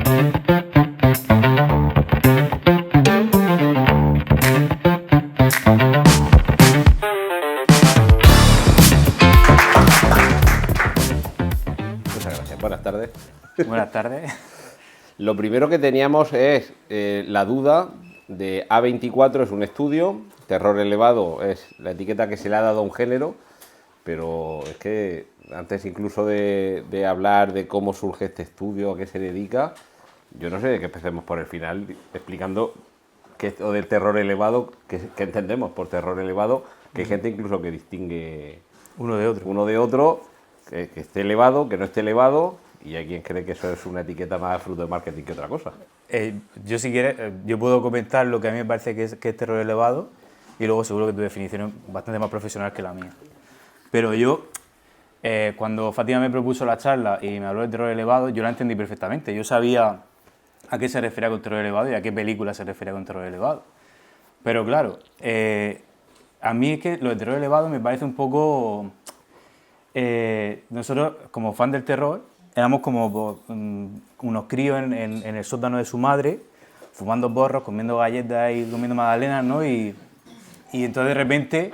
Buenas tardes. Buenas tardes. Lo primero que teníamos es la duda de A24 es un estudio, terror elevado es la etiqueta que se le ha dado a un género, pero es que antes incluso de hablar de cómo surge este estudio, a qué se dedica, yo no sé, que empecemos por el final explicando qué es lo del terror elevado, qué entendemos por terror elevado, que hay gente incluso que distingue Uno de otro, que esté elevado, que no esté elevado, y hay quien cree que eso es una etiqueta más fruto de marketing que otra cosa. Yo si quieres, yo puedo comentar lo que a mí me parece que es terror elevado y luego seguro que tu definición es bastante más profesional que la mía. Pero yo, cuando Fátima me propuso la charla y me habló de terror elevado, yo la entendí perfectamente. Yo sabía a qué se refería con terror elevado y a qué película se refería con terror elevado. Pero claro, a mí es que lo de terror elevado me parece un poco... nosotros, como fan del terror, éramos como unos críos en el sótano de su madre, fumando porros, comiendo galletas y comiendo magdalenas, ¿no? Y entonces de repente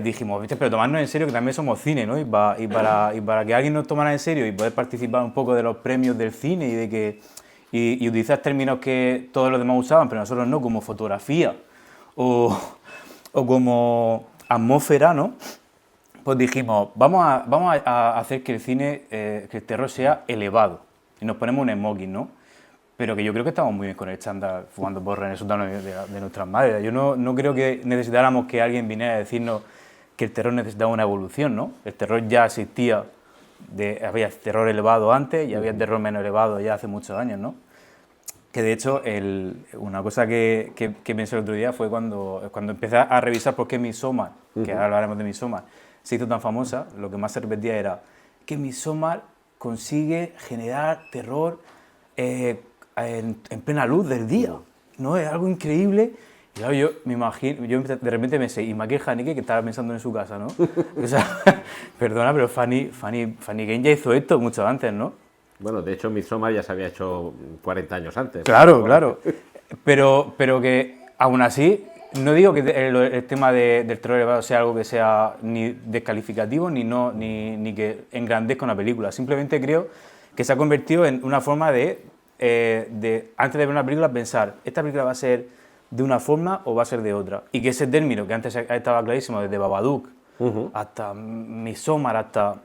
dijimos, ¿viste? Pero tomarnos en serio que también somos cine, ¿no? Y para que alguien nos tomara en serio y poder participar un poco de los premios del cine y de que y utilizar términos que todos los demás usaban, pero nosotros no, como fotografía o como atmósfera, ¿no? Pues dijimos, vamos a hacer que el cine, que el terror sea elevado. Y nos ponemos un smoking, ¿no? Pero que yo creo que estamos muy bien con el chándal fumando porro en el sótano de nuestras madres. Yo no creo que necesitáramos que alguien viniera a decirnos que el terror necesitaba una evolución, ¿no? El terror ya existía, había terror elevado antes y había terror menos elevado ya hace muchos años, ¿no? Que de hecho, una cosa que pensé el otro día fue cuando empecé a revisar por qué Midsommar, que ahora hablaremos de Midsommar, se hizo tan famosa, lo que más se repetía era que Midsommar consigue generar terror en plena luz del día, ¿no? Es algo increíble. Y claro, yo me imagino, yo de repente pensé, y Michael Haneke, que estaba pensando en su casa, ¿no? O sea, perdona, pero Fanny Kane ya hizo esto mucho antes, ¿no? Bueno, de hecho Midsommar ya se había hecho 40 años antes. Claro, claro. Pero que aún así, no digo que el tema del terror elevado sea algo que sea ni descalificativo ni que engrandezca una película. Simplemente creo que se ha convertido en una forma de antes de ver una película, pensar, ¿esta película va a ser de una forma o va a ser de otra? Y que ese término, que antes estaba clarísimo, desde Babadook hasta Midsommar, hasta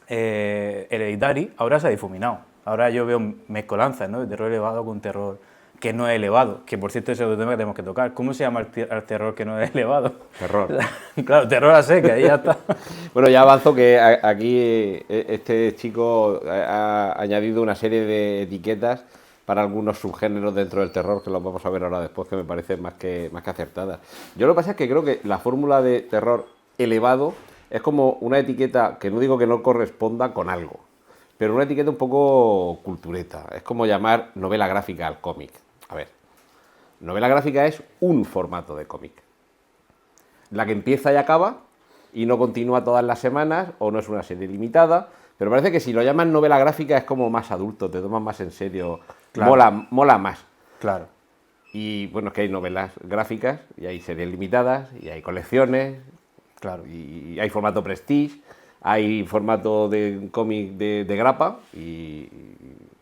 Hereditary, ahora se ha difuminado. Ahora yo veo mezcolanzas, ¿no? De terror elevado con terror que no es elevado, que por cierto ese es otro tema que tenemos que tocar. ¿Cómo se llama al terror que no es elevado? Terror. Claro, terror a seca, ahí ya está. Bueno, ya avanzo que aquí este chico ha añadido una serie de etiquetas para algunos subgéneros dentro del terror, que los vamos a ver ahora después, que me parecen más que acertadas. Yo lo que pasa es que creo que la fórmula de terror elevado es como una etiqueta que no digo que no corresponda con algo, pero una etiqueta un poco cultureta. Es como llamar novela gráfica al cómic. A ver, novela gráfica es un formato de cómic. La que empieza y acaba y no continúa todas las semanas o no es una serie limitada, pero parece que si lo llaman novela gráfica es como más adulto, te toman más en serio, claro. mola más. Claro. Y bueno, es que hay novelas gráficas y hay series limitadas y hay colecciones, claro. Y hay formato prestige, hay formato de cómic de grapa y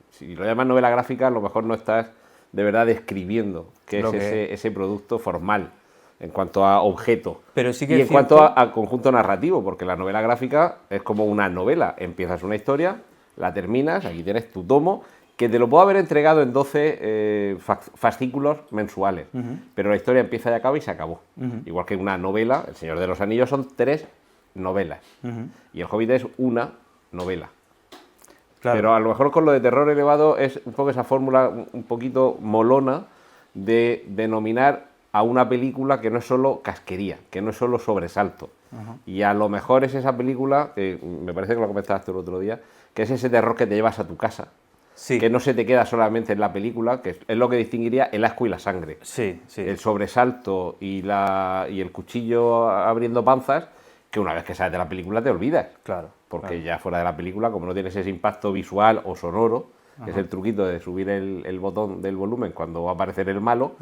si lo llaman novela gráfica a lo mejor no estás de verdad describiendo qué es ese producto formal en cuanto a objeto. Pero sí que y en cuanto a conjunto narrativo, porque la novela gráfica es como una novela. Empiezas una historia, la terminas, aquí tienes tu tomo, que te lo puedo haber entregado en 12 fascículos mensuales, pero la historia empieza y acaba y se acabó. Igual que una novela, El Señor de los Anillos son 3 novelas, y El Hobbit es una novela. Claro. Pero a lo mejor con lo de terror elevado es un poco esa fórmula un poquito molona de denominar a una película que no es solo casquería, que no es solo sobresalto. Y a lo mejor es esa película, que me parece que lo comentaste tú el otro día, que es ese terror que te llevas a tu casa. Sí. Que no se te queda solamente en la película, que es lo que distinguiría el asco y la sangre. Sí, sí. El sobresalto y el cuchillo abriendo panzas, que una vez que sales de la película te olvidas. Claro. Porque ya fuera de la película, como no tienes ese impacto visual o sonoro, que es el truquito de subir el botón del volumen cuando va a aparecer el malo,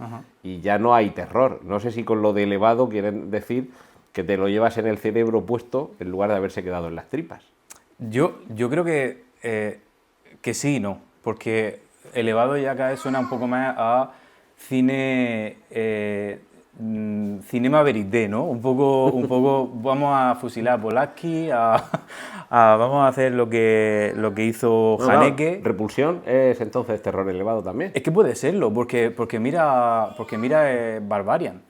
y ya no hay terror. No sé si con lo de elevado quieren decir que te lo llevas en el cerebro puesto en lugar de haberse quedado en las tripas. Yo creo que sí y no, porque elevado ya cada vez suena un poco más a cine, cinema verité, ¿no? Un poco vamos a fusilar a Polaski, vamos a hacer lo que hizo Haneke. No, Repulsión es entonces terror elevado también. Es que puede serlo, porque mira Barbarian.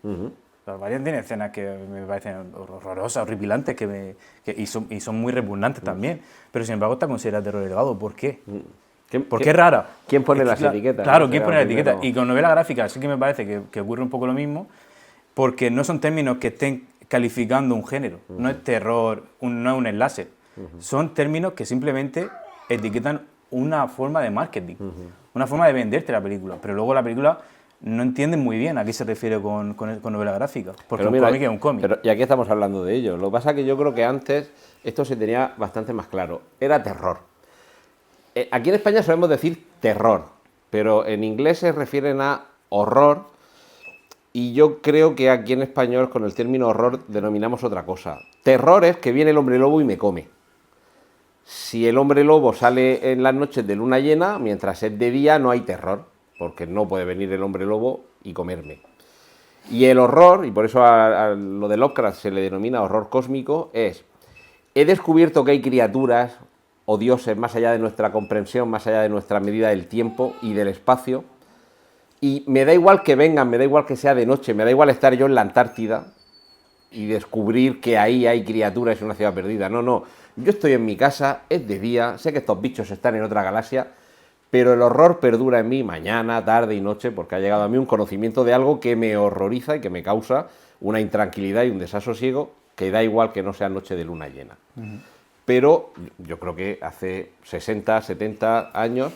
Barbarian tiene escenas que me parecen horrorosas, horripilantes, y son muy repugnantes también. Pero sin embargo está considerada terror elevado. ¿Por qué? ¿Por qué es rara? ¿Quién pone las etiquetas? Claro, ¿quién pone las etiquetas? Y con novela gráfica sí que me parece que ocurre un poco lo mismo, porque no son términos que estén calificando un género. No es terror, no es un slasher. Son términos que simplemente etiquetan una forma de marketing, una forma de venderte la película. Pero luego la película no entienden muy bien a qué se refiere con novela gráfica, porque un cómic es un cómic. Y aquí estamos hablando de ello. Lo que pasa es que yo creo que antes esto se tenía bastante más claro. Era terror. Aquí en España solemos decir terror, pero en inglés se refieren a horror, y yo creo que aquí en español con el término horror denominamos otra cosa. Terror es que viene el hombre lobo y me come. Si el hombre lobo sale en las noches de luna llena, mientras es de día no hay terror, porque no puede venir el hombre lobo y comerme. Y el horror, y por eso a lo de Lovecraft se le denomina horror cósmico, es: he descubierto que hay criaturas o dioses más allá de nuestra comprensión, más allá de nuestra medida del tiempo y del espacio, y me da igual que vengan, me da igual que sea de noche, me da igual estar yo en la Antártida y descubrir que ahí hay criaturas en una ciudad perdida. No, yo estoy en mi casa, es de día, sé que estos bichos están en otra galaxia, pero el horror perdura en mí mañana, tarde y noche, porque ha llegado a mí un conocimiento de algo que me horroriza y que me causa una intranquilidad y un desasosiego que da igual que no sea noche de luna llena. Pero yo creo que hace 60, 70 años,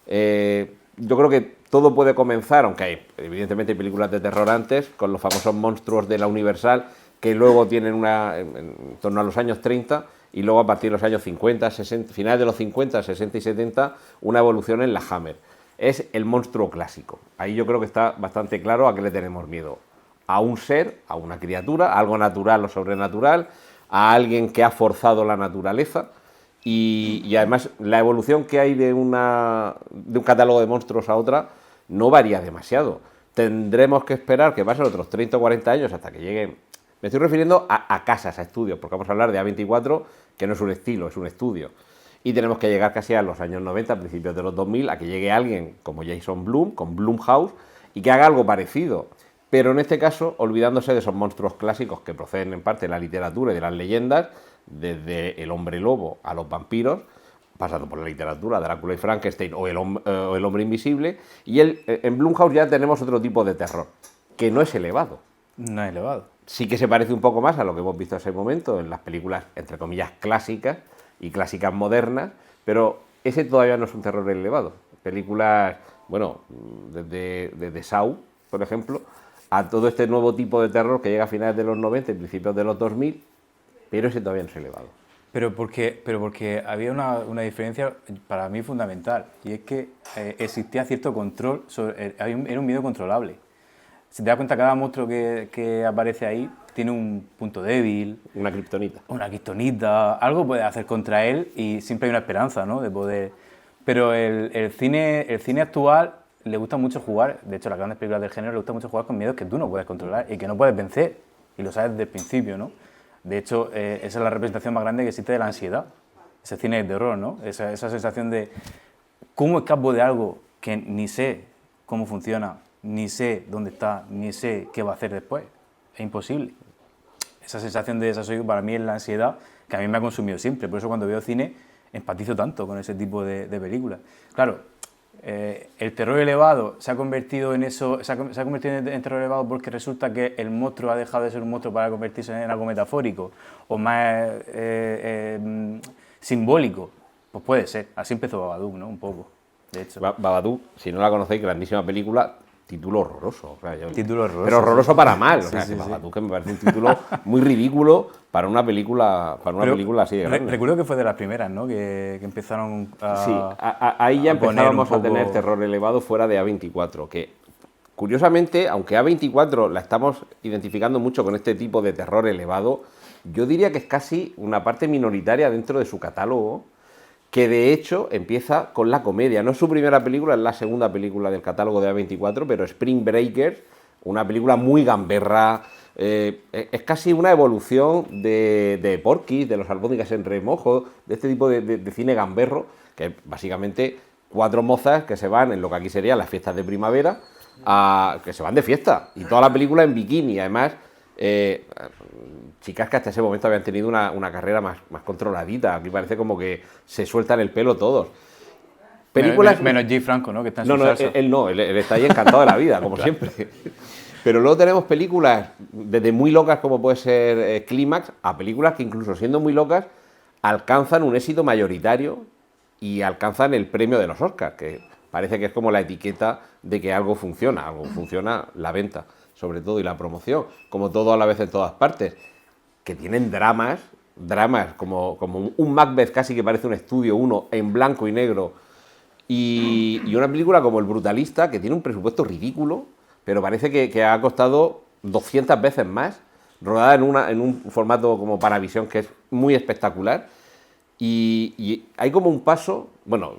yo creo que todo puede comenzar, aunque hay evidentemente películas de terror antes, con los famosos monstruos de la Universal, que luego tienen en torno a los años 30, y luego a partir de los años 50, 60, finales de los 50, 60 y 70, una evolución en la Hammer. Es el monstruo clásico. Ahí yo creo que está bastante claro a qué le tenemos miedo. A un ser, a una criatura, a algo natural o sobrenatural, a alguien que ha forzado la naturaleza, y además la evolución que hay de un catálogo de monstruos a otra no varía demasiado. Tendremos que esperar que pasen otros 30 o 40 años hasta que lleguen. Me estoy refiriendo a casas, a estudios, porque vamos a hablar de A24, que no es un estilo, es un estudio. Y tenemos que llegar casi a los años 90, a principios de los 2000, a que llegue alguien como Jason Blum, con Blumhouse, y que haga algo parecido. Pero en este caso, olvidándose de esos monstruos clásicos que proceden en parte de la literatura y de las leyendas, desde el hombre lobo a los vampiros, pasando por la literatura, Drácula y Frankenstein, o el hombre invisible, y en Blumhouse ya tenemos otro tipo de terror, que no es elevado. No es elevado. Sí que se parece un poco más a lo que hemos visto hasta ese momento en las películas, entre comillas, clásicas y clásicas modernas, pero ese todavía no es un terror elevado. Películas, bueno, desde Saw, por ejemplo, a todo este nuevo tipo de terror que llega a finales de los 90 y principios de los 2000, pero ese todavía no es elevado. Pero porque había una diferencia para mí fundamental, y es que existía cierto control, era un miedo controlable. Si te das cuenta, cada monstruo que aparece ahí tiene un punto débil. Una kriptonita. Una kriptonita, algo puedes hacer contra él y siempre hay una esperanza, ¿no?, de poder... Pero el cine actual le gusta mucho jugar, de hecho las grandes películas del género le gusta mucho jugar con miedos que tú no puedes controlar y que no puedes vencer, y lo sabes desde el principio, ¿no? De hecho, esa es la representación más grande que existe de la ansiedad, ese cine de terror, ¿no? Esa sensación de cómo escapo de algo que ni sé cómo funciona, ni sé dónde está, ni sé qué va a hacer después. Es imposible. Esa sensación de desasosiego para mí es la ansiedad que a mí me ha consumido siempre. Por eso cuando veo cine empatizo tanto con ese tipo de películas. Claro, el terror elevado se ha convertido en eso, se ha convertido en terror elevado porque resulta que el monstruo ha dejado de ser un monstruo para convertirse en algo metafórico o más simbólico. Pues puede ser. Así empezó Babadook, ¿no? Un poco, de hecho. Babadook, si no la conocéis, grandísima película, título horroroso. O sea, Título horroroso. Pero horroroso para mal. O Sí, sea, sí, que sí. Babadook, que me parece un título muy ridículo para una película, así de grande. Recuerdo que fue de las primeras, ¿no? Que empezaron a... Sí, ahí ya a poner empezábamos un a tener poco- terror elevado fuera de A24, que curiosamente, aunque A24 la estamos identificando mucho con este tipo de terror elevado, yo diría que es casi una parte minoritaria dentro de su catálogo, que de hecho empieza con la comedia. No es su primera película, es la segunda película del catálogo de A24, pero Spring Breakers, una película muy gamberra, es casi una evolución de Porky's, de los albóndigas en remojo, de este tipo de cine gamberro, que es básicamente 4 mozas que se van en lo que aquí serían las fiestas de primavera, que se van de fiesta, y toda la película en bikini, además, chicas que hasta ese momento habían tenido una carrera más controladita, aquí parece como que se sueltan el pelo todos. Películas... Menos Jay Franco, ¿no? Que está en No, su no, salsa. él está ahí encantado de la vida, como siempre. Pero luego tenemos películas desde muy locas como puede ser Clímax, a películas que incluso siendo muy locas alcanzan un éxito mayoritario y alcanzan el premio de los Oscars, que parece que es como la etiqueta de que algo funciona la venta, sobre todo, y la promoción, como todo a la vez en todas partes, que tienen dramas como un Macbeth casi que parece un estudio, uno en blanco y negro, y una película como El Brutalista, que tiene un presupuesto ridículo, pero parece que ha costado 200 veces más, rodada en un formato como Panavisión, que es muy espectacular, y hay como un paso, bueno,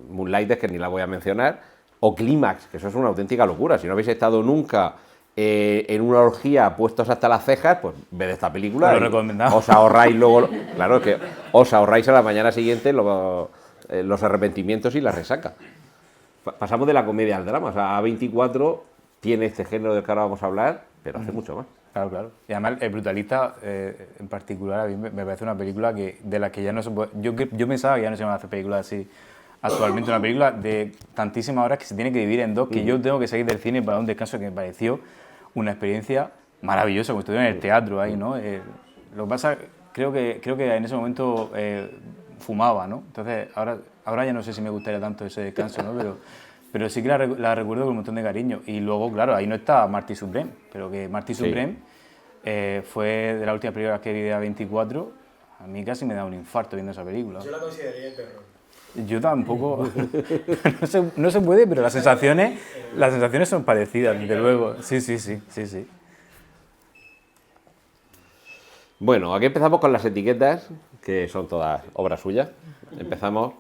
Moonlight, que ni la voy a mencionar, o Clímax, que eso es una auténtica locura. Si no habéis estado nunca en una orgía puestos hasta las cejas, pues ved esta película. Os lo recomendamos. Os ahorráis luego, claro, es que os ahorráis a la mañana siguiente los arrepentimientos y la resaca. Pasamos de la comedia al drama. O sea, A24 tiene este género del que ahora vamos a hablar, pero hace mucho más. Claro, claro. Y además, El Brutalista, en particular, a mí me parece una película de la que ya no se puede... Yo pensaba que ya no se van a hacer películas así actualmente, una película de tantísimas horas que se tiene que dividir en dos, que yo tengo que salir del cine para un descanso, que me pareció una experiencia maravillosa, como estuviera en el teatro ahí, ¿no? Lo que pasa, creo que en ese momento fumaba, ¿no? Entonces, ahora ya no sé si me gustaría tanto ese descanso, ¿no? Pero sí que la recuerdo con un montón de cariño. Y luego, claro, ahí no está Marty Supreme, pero que Marty Supreme fue de las últimas películas que vi de A24. A mí casi me da un infarto viendo esa película. Yo la consideraría de terror. Yo tampoco. No se puede, pero las sensaciones son parecidas, desde luego. Sí. Bueno, aquí empezamos con las etiquetas, que son todas obras suyas. Empezamos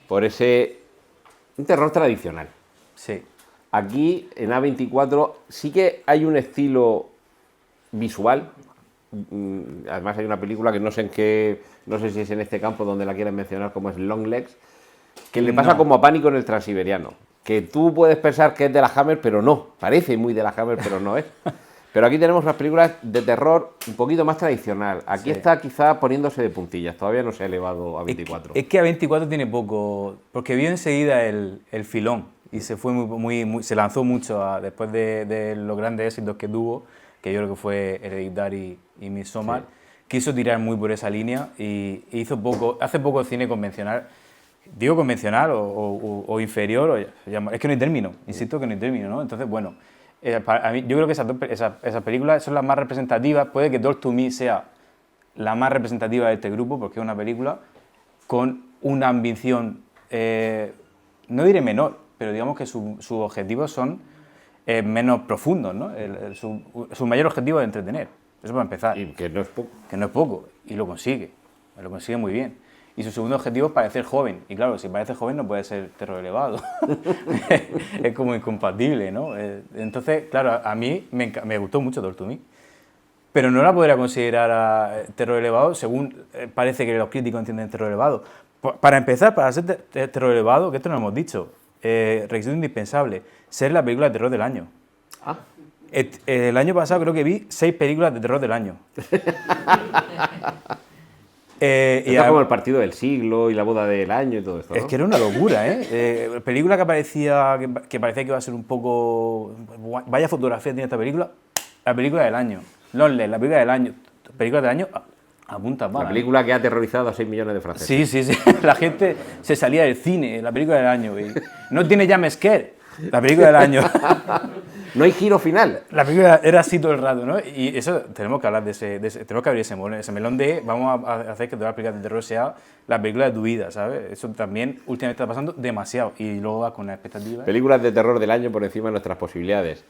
por un terror tradicional. Sí. Aquí, en A24, sí que hay un estilo visual. Además hay una película que no sé si es en este campo donde la quieren mencionar, como es Longlegs, que le pasa como a Pánico en el Transiberiano, que tú puedes pensar que es de la Hammer, pero no, parece muy de la Hammer, pero no es. Pero aquí tenemos las películas de terror un poquito más tradicional. Aquí está quizá poniéndose de puntillas, todavía no se ha elevado a 24. Es que A24 tiene poco, porque vio enseguida el filón y se fue se lanzó mucho después de los grandes éxitos que tuvo, que yo creo que fue Hereditary y Midsommar. Quiso tirar muy por esa línea y hace poco cine convencional. Digo convencional o inferior, es que no hay término, insisto que no hay término, ¿no? Entonces, bueno, a mí, yo creo que esas películas son las más representativas. Puede que Talk to Me sea la más representativa de este grupo, porque es una película con una ambición, no diré menor, pero digamos que sus objetivos son menos profundos, ¿no? Su mayor objetivo es entretener, eso para empezar. Y que no es poco. Que no es poco, y lo consigue muy bien. Y su segundo objetivo es parecer joven. Y claro, si parece joven no puede ser terror elevado. Es como incompatible, ¿no? Entonces, claro, a mí me gustó mucho Talk to Me. Pero no la podría considerar terror elevado según parece que los críticos entienden terror elevado. Para empezar, para ser terror elevado, que esto no lo hemos dicho, requisito indispensable, ser la película de terror del año. Ah. El año pasado creo que vi 6 películas de terror del año. Está como el partido del siglo y la boda del año y todo esto, ¿no? Es que era una locura, ¿eh? Película que parecía que iba a ser un poco... Vaya fotografía tiene esta película. La película del año. Lonely, la película del año. Película del año a punta pala. La película que ha aterrorizado a 6 millones de franceses. Sí. La gente se salía del cine, la película del año. Y no tiene jump scare. La película del año. No hay giro final. La película era así todo el rato, ¿no? Y eso tenemos que hablar de ese tenemos que abrir ese melón de vamos a hacer que toda la película de terror sea la película de tu vida, ¿sabes? Eso también últimamente está pasando demasiado y luego vas con una expectativa. Películas de terror del año por encima de nuestras posibilidades.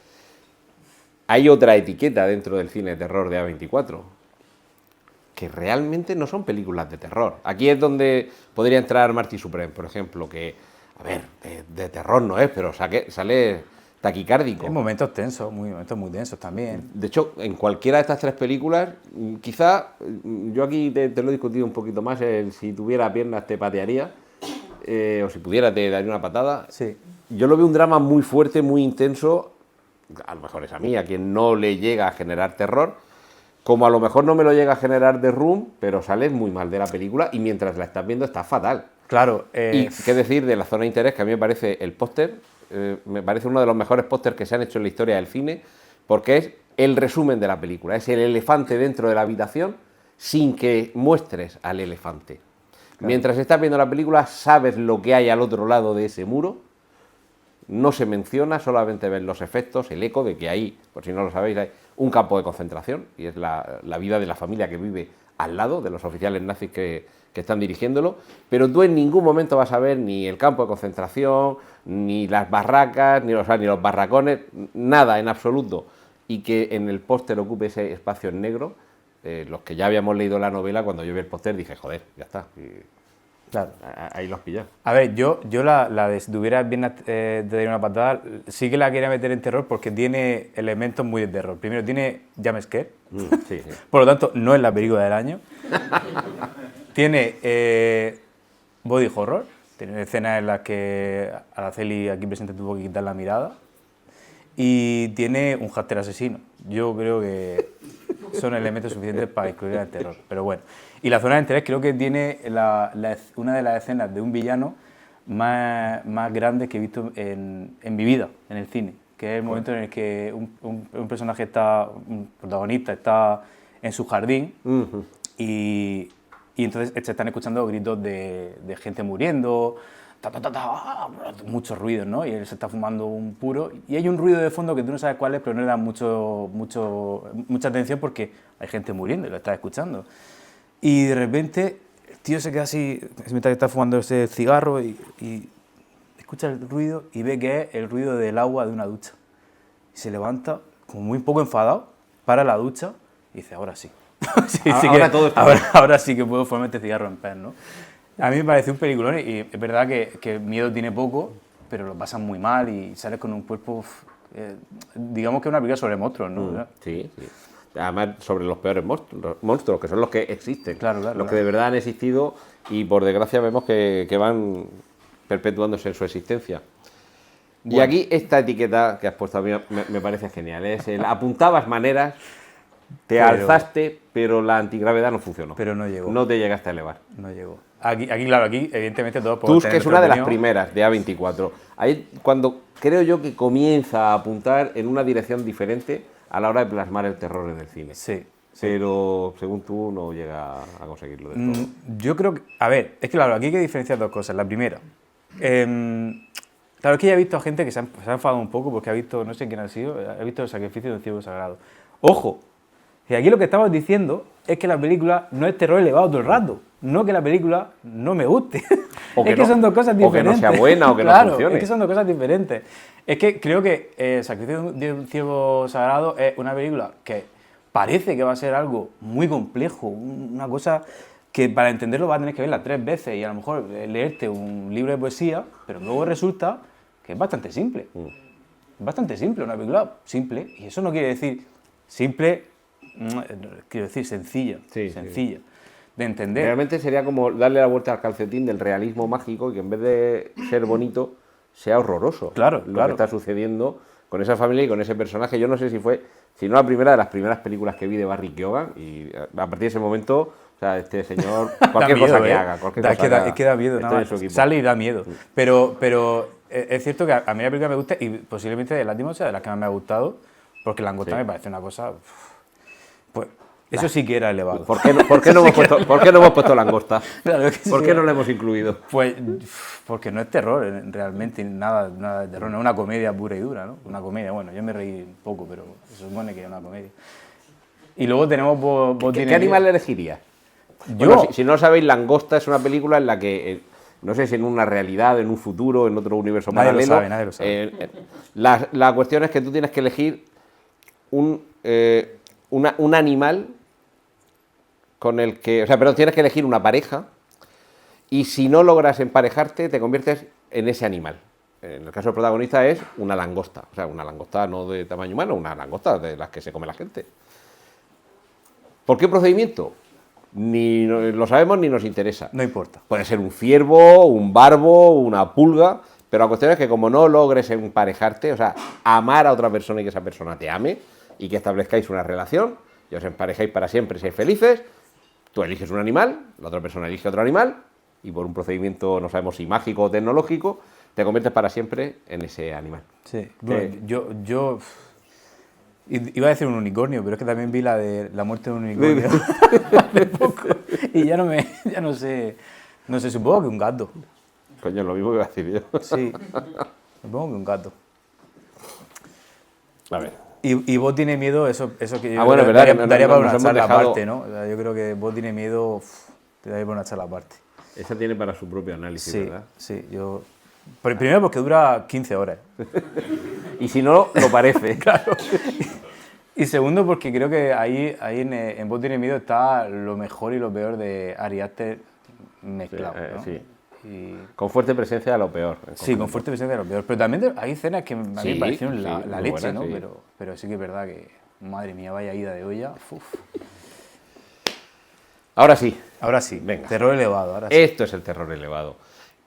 Hay otra etiqueta dentro del cine de terror de A24, que realmente no son películas de terror. Aquí es donde podría entrar Marty Supreme, por ejemplo, que, a ver, de terror no es, pero sale taquicárdico. En momentos tensos, momentos muy densos también. De hecho, en cualquiera de estas tres películas, quizá, yo aquí te lo he discutido un poquito más, si tuviera piernas te patearía, o si pudiera te daría una patada. Sí. Yo lo veo un drama muy fuerte, muy intenso, a lo mejor es a mí, a quien no le llega a generar terror, como a lo mejor no me lo llega a generar The Room, pero sales muy mal de la película y mientras la estás viendo está fatal. Claro. Y qué decir de La Zona de Interés, que a mí me parece el póster, me parece uno de los mejores pósters que se han hecho en la historia del cine, porque es el resumen de la película, es el elefante dentro de la habitación sin que muestres al elefante. Claro. Mientras estás viendo la película sabes lo que hay al otro lado de ese muro, no se menciona, solamente ves los efectos, el eco de que ahí, por si no lo sabéis, hay un campo de concentración y es la vida de la familia que vive al lado de los oficiales nazis que están dirigiéndolo, pero tú en ningún momento vas a ver ni el campo de concentración, ni las barracas, ni los barracones, nada en absoluto, y que en el póster ocupe ese espacio en negro. Los que ya habíamos leído la novela, cuando yo vi el póster dije, joder, ya está. Claro. Ahí lo has pillado. A ver, yo la de si tuviera bien de dar una patada, sí que la quería meter en terror porque tiene elementos muy de terror. Primero, tiene jumpscare, sí. Por lo tanto, no es la película del año. Tiene body horror, tiene escenas en las que Araceli aquí presente tuvo que quitar la mirada. Y tiene un hámster asesino. Yo creo que son elementos suficientes para incluir el terror, pero bueno. Y La Zona de Interés creo que tiene una de las escenas de un villano más grandes que he visto en mi vida, en el cine, que es el momento en el que un personaje un protagonista está en su jardín y entonces se están escuchando gritos de gente muriendo, muchos ruidos, ¿no? Y él se está fumando un puro y hay un ruido de fondo que tú no sabes cuál es, pero no le das mucha atención porque hay gente muriendo y lo estás escuchando. Y de repente el tío se queda así, mientras está fumando ese cigarro y escucha el ruido y ve que es el ruido del agua de una ducha. Y se levanta como muy poco enfadado, para la ducha y dice, ahora sí. Ahora sí que puedo fumarme este cigarro en paz, ¿no? A mí me parece un peliculón y es verdad que miedo tiene poco, pero lo pasan muy mal y sales con un cuerpo, digamos que es una película sobre monstruos, ¿no? Sí. Además, sobre los peores monstruos, que son los que existen, Claro. Que de verdad han existido y por desgracia vemos que van perpetuándose en su existencia. Bueno. Y aquí esta etiqueta que has puesto a mí me parece genial, es el apuntabas maneras, alzaste, pero la antigravedad no funcionó. Pero no llegó. No te llegaste a elevar. No llegó. Aquí evidentemente todos podemos Tusk es una de las primeras de A24. Ahí cuando creo yo que comienza a apuntar en una dirección diferente a la hora de plasmar el terror en el cine. Sí. Pero según tú no llega a conseguirlo del todo. Yo creo que... A ver, es que claro, aquí hay que diferenciar dos cosas. La primera, claro, es que ya he visto a gente que se ha enfadado un poco porque ha visto, no sé quién ha sido, ha visto el sacrificio de un ciervo sagrado. ¡Ojo! Y aquí lo que estamos diciendo es que la película no es terror elevado todo el rato, no que la película no me guste. O que es que son dos cosas diferentes. O que no sea buena o que claro, no funcione. Es que son dos cosas diferentes. Es que creo que El sacrificio de un ciervo sagrado es una película que parece que va a ser algo muy complejo, una cosa que para entenderlo vas a tener que verla 3 veces y a lo mejor leerte un libro de poesía, pero luego resulta que es bastante simple. Es bastante simple, una película simple, y eso no quiere decir simple, quiero decir sencilla, sencilla de entender. Realmente sería como darle la vuelta al calcetín del realismo mágico y que en vez de ser bonito sea horroroso. Claro. Que está sucediendo con esa familia y con ese personaje. Yo no sé si no la primera de las primeras películas que vi de Barry Keoghan, y a partir de ese momento, o sea, este señor, cualquier miedo, cosa que haga, es que da miedo, nada, sale y da miedo. Pero es cierto que a mí la película me gusta y posiblemente de Lanthimos sea de las que más me ha gustado, porque Langosta me parece una cosa... Pues Eso sí que era elevado. ¿Por qué no hemos puesto langosta? Claro que ¿Por sí. qué no lo hemos incluido? Pues porque no es terror, realmente, nada de terror, no es una comedia pura y dura, ¿no? Una comedia, bueno, yo me reí un poco, pero se supone que es una comedia. Y luego tenemos ¿Qué animal elegirías? Yo, Bueno, si no lo sabéis, Langosta es una película en la que, no sé si en una realidad, en un futuro, en otro universo paralelo. Nadie lo sabe. La cuestión es que tú tienes que elegir un animal con el que. O sea, perdón, tienes que elegir una pareja y si no logras emparejarte, te conviertes en ese animal. En el caso del protagonista es una langosta. O sea, una langosta no de tamaño humano, una langosta de las que se come la gente. ¿Por qué procedimiento? Ni lo sabemos ni nos interesa. No importa. Puede ser un ciervo, un barbo, una pulga, pero la cuestión es que como no logres emparejarte, o sea, amar a otra persona y que esa persona te ame y que establezcáis una relación y os emparejáis para siempre y seáis felices, tú eliges un animal, la otra persona elige otro animal y por un procedimiento, no sabemos si mágico o tecnológico, te conviertes para siempre en ese animal. Sí, bueno, yo iba a decir un unicornio, pero es que también vi la de la muerte de un unicornio hace poco y ya no sé, supongo que un gato. Coño, lo mismo que iba a decir yo. Sí, supongo que un gato. A ver. Y vos tiene miedo, eso que yo bueno, creo verdad, que daría para una hemos charla dejado... aparte, ¿no? O sea, yo creo que vos tiene miedo, te daría para una charla aparte. Esa tiene para su propio análisis, Sí, ¿verdad? sí, yo... Primero porque dura 15 horas. Y si no, lo parece. Claro. Y segundo porque creo que ahí en Vos tiene miedo está lo mejor y lo peor de Ari Aster mezclado, ¿no? Sí. Y... Con fuerte presencia de lo peor. Sí, con fuerte presencia de lo peor. Pero también hay escenas que a mí Sí, me parecieron sí, la muy leche, buenas, ¿no? sí. Pero sí que es verdad que, madre mía, vaya ida de olla. Uf. Ahora sí. Ahora sí, Venga. terror elevado, ahora sí. Esto es el terror elevado.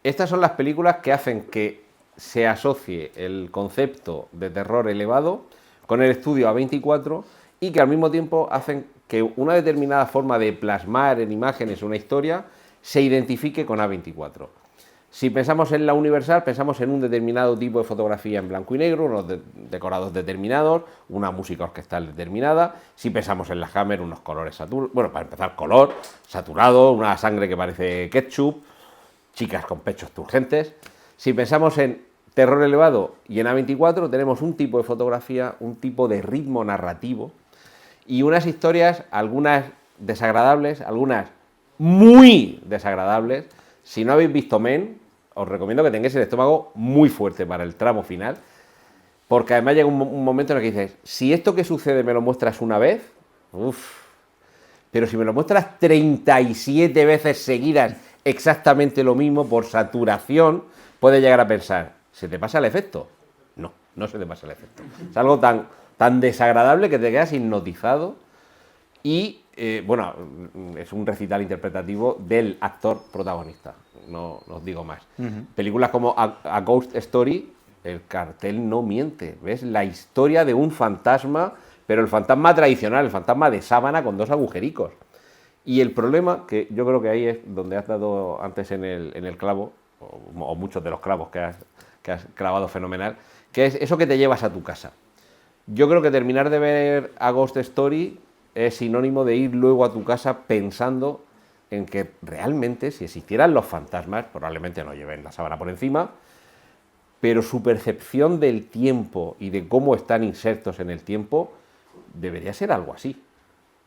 Estas son las películas que hacen que se asocie el concepto de terror elevado con el estudio A24 y que al mismo tiempo hacen que una determinada forma de plasmar en imágenes una historia se identifique con A24. Si pensamos en la Universal, pensamos en un determinado tipo de fotografía en blanco y negro, unos decorados determinados, una música orquestal determinada. Si pensamos en la Hammer, unos colores saturados, bueno, para empezar, color saturado, una sangre que parece ketchup, chicas con pechos turgentes. Si pensamos en terror elevado y en A24, tenemos un tipo de fotografía, un tipo de ritmo narrativo y unas historias, algunas desagradables, algunas muy desagradables. Si no habéis visto Men, os recomiendo que tengáis el estómago muy fuerte para el tramo final, porque además llega un momento en el que dices, si esto que sucede me lo muestras una vez, uff, pero si me lo muestras 37 veces seguidas exactamente lo mismo por saturación, puedes llegar a pensar, ¿se te pasa el efecto? No, no se te pasa el efecto. Es algo tan desagradable que te quedas hipnotizado y, bueno, es un recital interpretativo del actor protagonista, no os digo más. Películas como A Ghost Story, el cartel no miente, ¿ves? La historia de un fantasma, pero el fantasma tradicional, el fantasma de sábana con dos agujericos. Y el problema, que yo creo que ahí es donde has dado antes en el clavo, o muchos de los clavos que has clavado fenomenal, que es eso que te llevas a tu casa. Yo creo que terminar de ver A Ghost Story es sinónimo de ir luego a tu casa pensando en que realmente si existieran los fantasmas, probablemente no lleven la sábana por encima, pero su percepción del tiempo y de cómo están insertos en el tiempo debería ser algo así.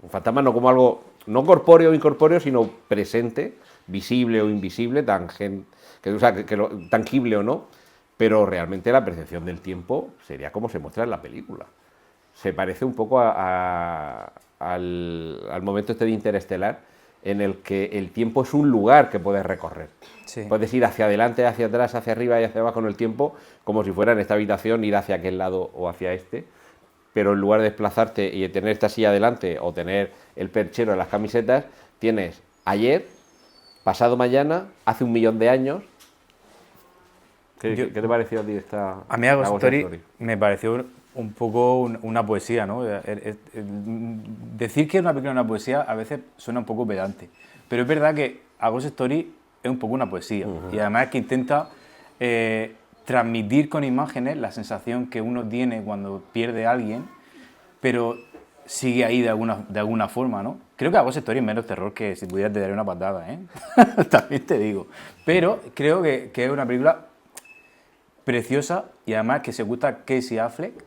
Un fantasma no como algo, no corpóreo o incorpóreo, sino presente, visible o invisible, tangible o no, pero realmente la percepción del tiempo sería como se muestra en la película. Se parece un poco al momento este de Interestelar, en el que el tiempo es un lugar que puedes recorrer. Sí. Puedes ir hacia adelante, hacia atrás, hacia arriba y hacia abajo en el tiempo, como si fuera en esta habitación, ir hacia aquel lado o hacia este, pero en lugar de desplazarte y tener esta silla adelante o tener el perchero de las camisetas, tienes ayer, pasado mañana, hace 1.000.000 de años. ¿Qué te pareció a ti esta? A mí A Ghost Story me pareció un poco una poesía, ¿no? Decir que una película es una poesía a veces suena un poco pedante, pero es verdad que A Ghost Story es un poco una poesía y además es que intenta transmitir con imágenes la sensación que uno tiene cuando pierde a alguien, pero sigue ahí de alguna forma, ¿no? Creo que Ghost Story es menos terror que si pudieras te daré una patada, ¿eh? También te digo. Pero creo que es una película preciosa y además que si os gusta Casey Affleck,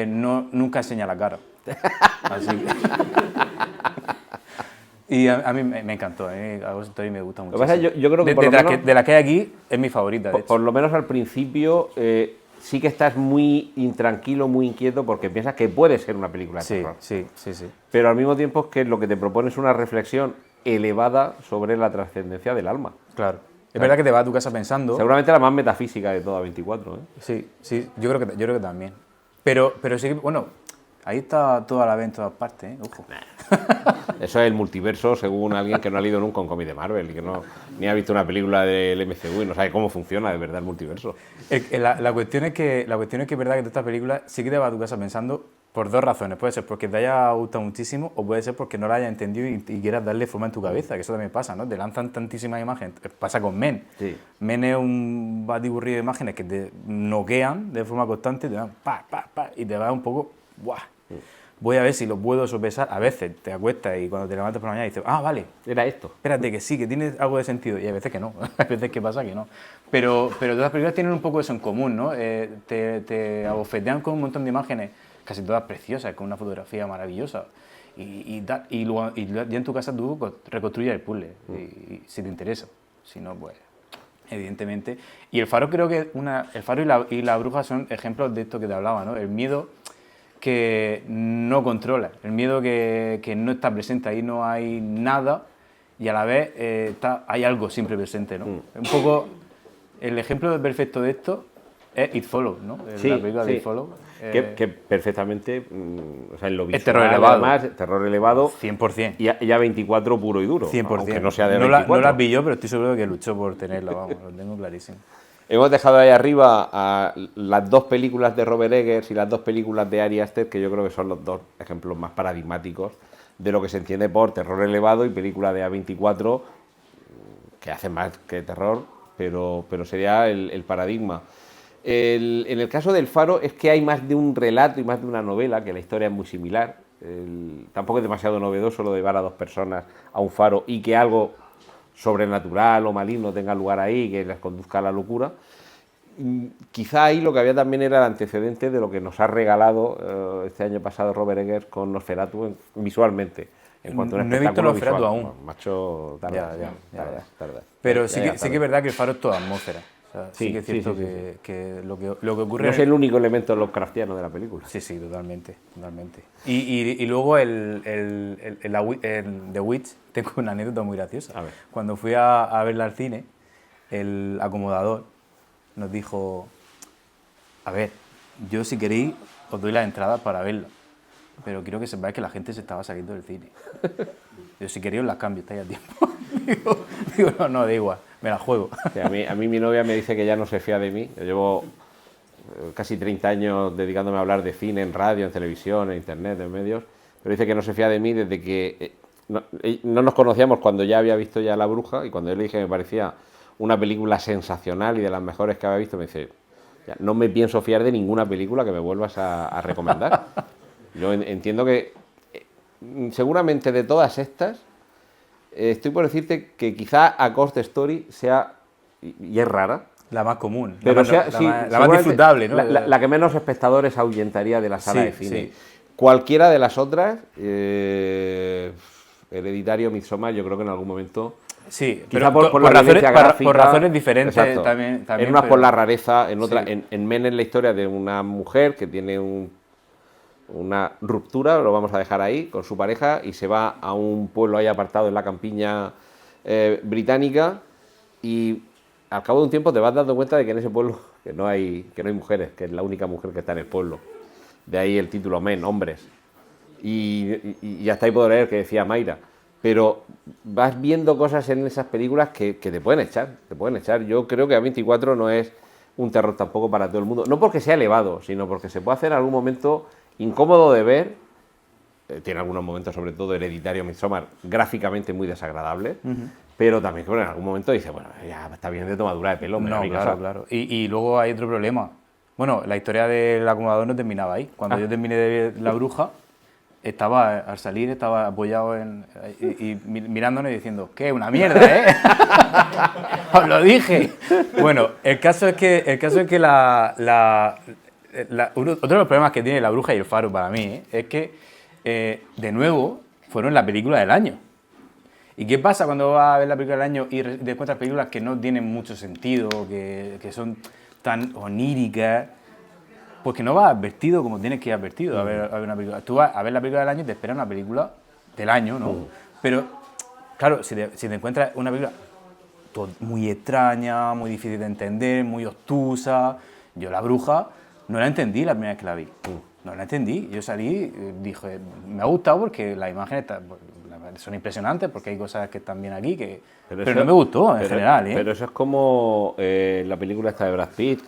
nunca enseña la cara. Así que... Y a mí me encantó, a Ghost Story me gusta mucho. Lo que pasa es que yo creo que de la que hay aquí es mi favorita, de hecho. Por lo menos al principio sí que estás muy intranquilo, muy inquieto porque piensas que puede ser una película de terror. Sí. Pero al mismo tiempo es que lo que te propone es una reflexión elevada sobre la trascendencia del alma. Claro. Es verdad que te vas a tu casa pensando... Seguramente la más metafísica de toda 24, ¿eh? Sí, yo creo que también. Pero sí que, bueno, ahí está toda la vez en todas partes, ¿eh? Ojo. Eso es el multiverso, según alguien que no ha leído nunca un cómic de Marvel y que ni ha visto una película del MCU y no sabe cómo funciona de verdad el multiverso. La cuestión es que es verdad que esta película sí que te vas a tu casa pensando por dos razones. Puede ser porque te haya gustado muchísimo o puede ser porque no la hayas entendido y quieras darle forma en tu cabeza, que eso también pasa, ¿no? Te lanzan tantísimas imágenes. Pasa con Men. Sí. Men es un batiburrillo de imágenes que te noquean de forma constante, te dan pa, y te vas un poco... ¡buah! Voy a ver si lo puedo sopesar. A veces te acuestas y cuando te levantas por la mañana dices, vale, era esto. Espérate, que sí, que tiene algo de sentido. Y a veces que no, a veces que pasa que no. Pero todas las películas tienen un poco eso en común, ¿no? Te abofetean con un montón de imágenes, casi todas preciosas, con una fotografía maravillosa. Y luego, ya en tu casa tú reconstruyes el puzzle, y si te interesa. Si no, pues... evidentemente. Y El Faro creo que El Faro y la Bruja son ejemplos de esto que te hablaba, ¿no? El miedo que no controla, el miedo que no está presente, ahí no hay nada y a la vez hay algo siempre presente, ¿no? Un poco el ejemplo perfecto de esto es It Follows, ¿no? Sí, la película de It Follows. Que perfectamente, o sea, en lo visual, es terror elevado. Además, terror elevado. 100%. Y ya 24 puro y duro. 100%. Aunque no sea de 24. No las vi yo, pero estoy seguro de que luchó por tenerla, vamos, lo tengo clarísimo. Hemos dejado ahí arriba a las dos películas de Robert Eggers y las dos películas de Ari Aster, que yo creo que son los dos ejemplos más paradigmáticos de lo que se entiende por terror elevado y película de A24, que hace más que terror, pero sería el paradigma. En el caso del Faro es que hay más de un relato y más de una novela, que la historia es muy similar. Tampoco es demasiado novedoso lo de llevar a dos personas a un faro y que algo sobrenatural o maligno tenga lugar ahí, que les conduzca a la locura. Quizá ahí lo que había también era el antecedente de lo que nos ha regalado este año pasado Robert Eggers con Nosferatu visualmente. En cuanto a un no he visto Nosferatu visual. aún. Bueno, macho, tarda. Pero sí que es verdad que el Faro es toda atmósfera. O sea, sí que es cierto que lo que ocurre... No es el único elemento Lovecraftiano de la película. Sí, totalmente. Y luego The Witch, tengo una anécdota muy graciosa. A ver. Cuando fui a verla al cine, el acomodador nos dijo, a ver, yo si queréis os doy las entradas para verla, pero quiero que sepáis que la gente se estaba saliendo del cine. Yo si queréis os las cambio, estáis a tiempo. digo, no, da igual, me la juego. Sí, a mí mi novia me dice que ya no se fía de mí. Yo llevo casi 30 años dedicándome a hablar de cine en radio, en televisión, en internet, en medios, pero dice que no se fía de mí desde que no nos conocíamos cuando ya había visto ya La Bruja, y cuando yo le dije que me parecía una película sensacional y de las mejores que había visto, me dice, ya, no me pienso fiar de ninguna película que me vuelvas a recomendar. Yo entiendo que seguramente de todas estas, estoy por decirte que quizá A Ghost Story sea, y es rara, la más común, pero la más disfrutable, ¿no? La que menos espectadores ahuyentaría de la sala de cine. Sí. Cualquiera de las otras, Hereditario, Midsommar, yo creo que en algún momento... Sí, quizá pero por la violencia gráfica, por razones diferentes. Exacto. También en una pero... por la rareza, en otra... Sí. En Men es la historia de una mujer que tiene una ruptura, lo vamos a dejar ahí, con su pareja y se va a un pueblo ahí apartado en la campiña británica, y al cabo de un tiempo te vas dando cuenta de que en ese pueblo que no hay mujeres, que es la única mujer que está en el pueblo. De ahí el título Men, hombres. Y hasta ahí puedo leer que decía Mayra. Pero vas viendo cosas en esas películas que te pueden echar. Yo creo que A24 no es un terror tampoco para todo el mundo. No porque sea elevado, sino porque se puede hacer en algún momento incómodo de ver. Tiene algunos momentos, sobre todo Hereditario, Midsommar, gráficamente muy desagradables. Pero también que en algún momento dice, bueno, ya está bien de tomadura de pelo. Hombre, no, claro. Y luego hay otro problema. Bueno, la historia del acomodador no terminaba ahí. Cuando yo terminé de ver La Bruja, al salir estaba apoyado y mirándonos y diciendo, ¿qué? Una mierda, ¿eh? Os lo dije. Bueno, el caso es que otro de los problemas que tiene La Bruja y el Faro para mí es que, de nuevo, fueron la película del año. ¿Y qué pasa cuando vas a ver la película del año y te encuentras películas que no tienen mucho sentido, que son tan oníricas? Pues que no vas vestido como tienes que ir vestido a ver una película. Tú vas a ver la película del año y te esperas una película del año, ¿no? Pero, claro, si te encuentras una película muy extraña, muy difícil de entender, muy obtusa... Yo La Bruja no la entendí la primera vez que la vi. No la entendí. Yo salí, dije, me ha gustado porque las imágenes son impresionantes, porque hay cosas que están bien aquí, pero no me gustó en general, ¿eh? Pero eso es como la película esta de Brad Pitt...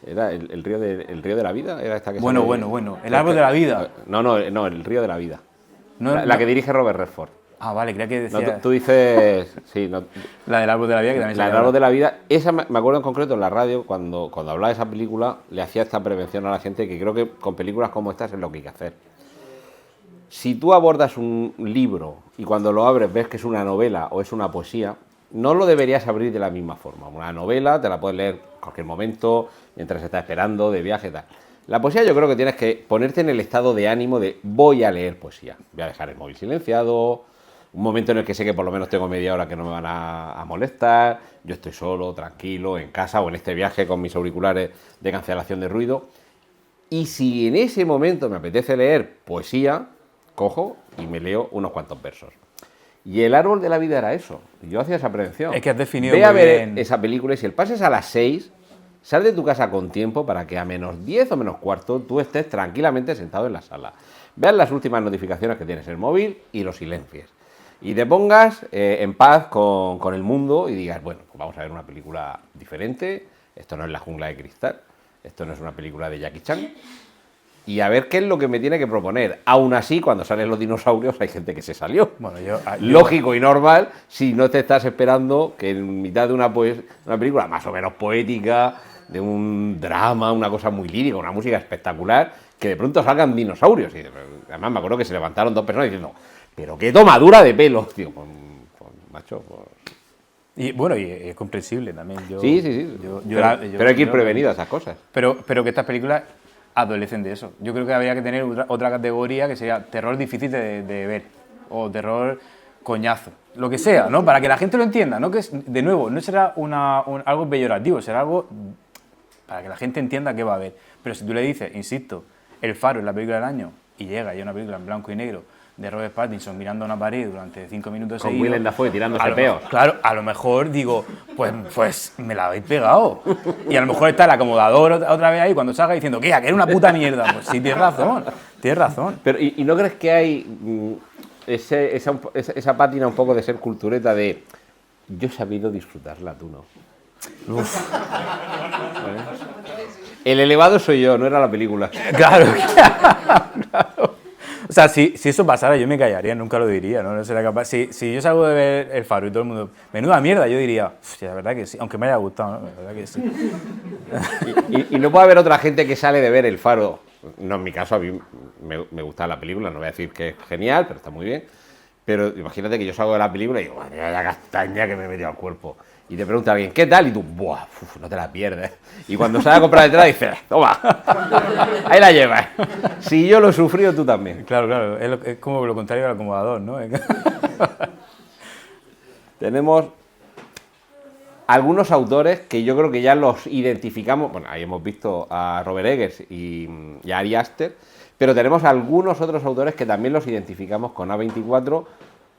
Era el río de la vida, era esta que bueno, el árbol de la vida. No, el río de la vida. No, la que dirige Robert Redford. Ah, vale, creía que decía... No, tú dices... Sí, no, la del árbol de la vida, que también la del árbol de la vida, esa me acuerdo en concreto en la radio, cuando hablaba de esa película, le hacía esta prevención a la gente, que creo que con películas como estas es lo que hay que hacer. Si tú abordas un libro y cuando lo abres ves que es una novela o es una poesía, no lo deberías abrir de la misma forma. Una novela te la puedes leer en cualquier momento, mientras estás esperando, de viaje y tal. La poesía yo creo que tienes que ponerte en el estado de ánimo de voy a leer poesía. Voy a dejar el móvil silenciado, un momento en el que sé que por lo menos tengo media hora que no me van a molestar, yo estoy solo, tranquilo, en casa o en este viaje con mis auriculares de cancelación de ruido. Y si en ese momento me apetece leer poesía, cojo y me leo unos cuantos versos. Y El árbol de la vida era eso. Yo hacía esa prevención. Es que has definido Ve a muy ver bien esa película y si el pase es a las 6, sal de tu casa con tiempo para que a menos 10 o menos cuarto tú estés tranquilamente sentado en la sala. Veas las últimas notificaciones que tienes en el móvil y lo silencies. Y te pongas en paz con el mundo y digas, bueno, pues vamos a ver una película diferente. Esto no es La jungla de cristal. Esto no es una película de Jackie Chan. Y a ver qué es lo que me tiene que proponer. Aún así, cuando salen los dinosaurios hay gente que se salió. Bueno, lógico y normal si no te estás esperando que en mitad de una película más o menos poética, de un drama, una cosa muy lírica, una música espectacular, que de pronto salgan dinosaurios. Y además me acuerdo que se levantaron dos personas diciendo, pero qué tomadura de pelo. Tío, pues, macho, pues... Y bueno, y es comprensible también. Sí. Pero hay que ir prevenido a esas cosas. Pero que estas películas adolecen de eso. Yo creo que habría que tener otra categoría que sería terror difícil de ver o terror coñazo, lo que sea, ¿no? Para que la gente lo entienda, ¿no? Que de nuevo, no será algo peyorativo, será algo para que la gente entienda qué va a ver. Pero si tú le dices, insisto, El Faro es la película del año y llega y es una película en blanco y negro de Robert Pattinson mirando a una pared durante 5 minutos con seguidos... Willem Dafoe tirándose peos. Claro, a lo mejor digo, pues me la habéis pegado. Y a lo mejor está el acomodador otra vez ahí cuando salga diciendo, ¿qué? Que era una puta mierda. Pues sí, tienes razón. Pero, ¿y no crees que hay esa pátina un poco de ser cultureta de yo he sabido disfrutarla, tú no? Uf. ¿Vale? El elevado soy yo, no era la película. Claro. O sea, si eso pasara, yo me callaría, nunca lo diría, ¿no? No sería capaz. Si yo salgo de ver El Faro y todo el mundo, menuda mierda, yo diría, la verdad que sí, aunque me haya gustado, ¿no? La verdad que sí. Y no puede haber otra gente que sale de ver El Faro. No, en mi caso, a mí me gusta la película, no voy a decir que es genial, pero está muy bien. Pero imagínate que yo salgo de la película y digo, madre mía, la castaña que me he metido al cuerpo. Y te pregunta alguien, ¿qué tal? Y tú, ¡buah! No te la pierdes. Y cuando sale a comprar detrás, dices, toma, ahí la llevas. Si yo lo he sufrido, tú también. Claro, es como lo contrario del acomodador, ¿no? Tenemos algunos autores que yo creo que ya los identificamos. Bueno, ahí hemos visto a Robert Eggers y a Ari Aster, pero tenemos algunos otros autores que también los identificamos con A24,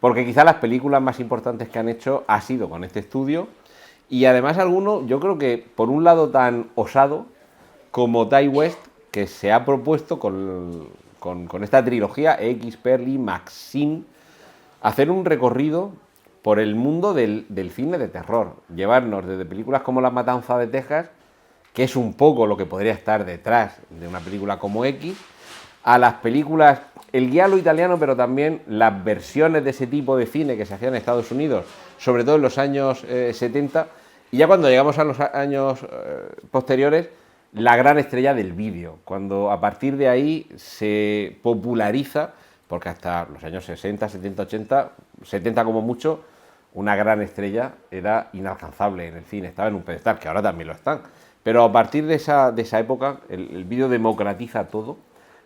porque quizá las películas más importantes que han hecho ha sido con este estudio. Y además alguno, yo creo que por un lado tan osado como Ty West, que se ha propuesto con esta trilogía, X, Perry, Maxine, hacer un recorrido por el mundo del cine de terror. Llevarnos desde películas como La Matanza de Texas, que es un poco lo que podría estar detrás de una película como X, a las películas, el guialo italiano, pero también las versiones de ese tipo de cine que se hacían en Estados Unidos, sobre todo en los años 70, y ya cuando llegamos a los años posteriores, la gran estrella del vídeo, cuando a partir de ahí se populariza, porque hasta los años 60, 70, 80, 70 como mucho, una gran estrella era inalcanzable en el cine, estaba en un pedestal, que ahora también lo están. Pero a partir de esa época, el vídeo democratiza todo,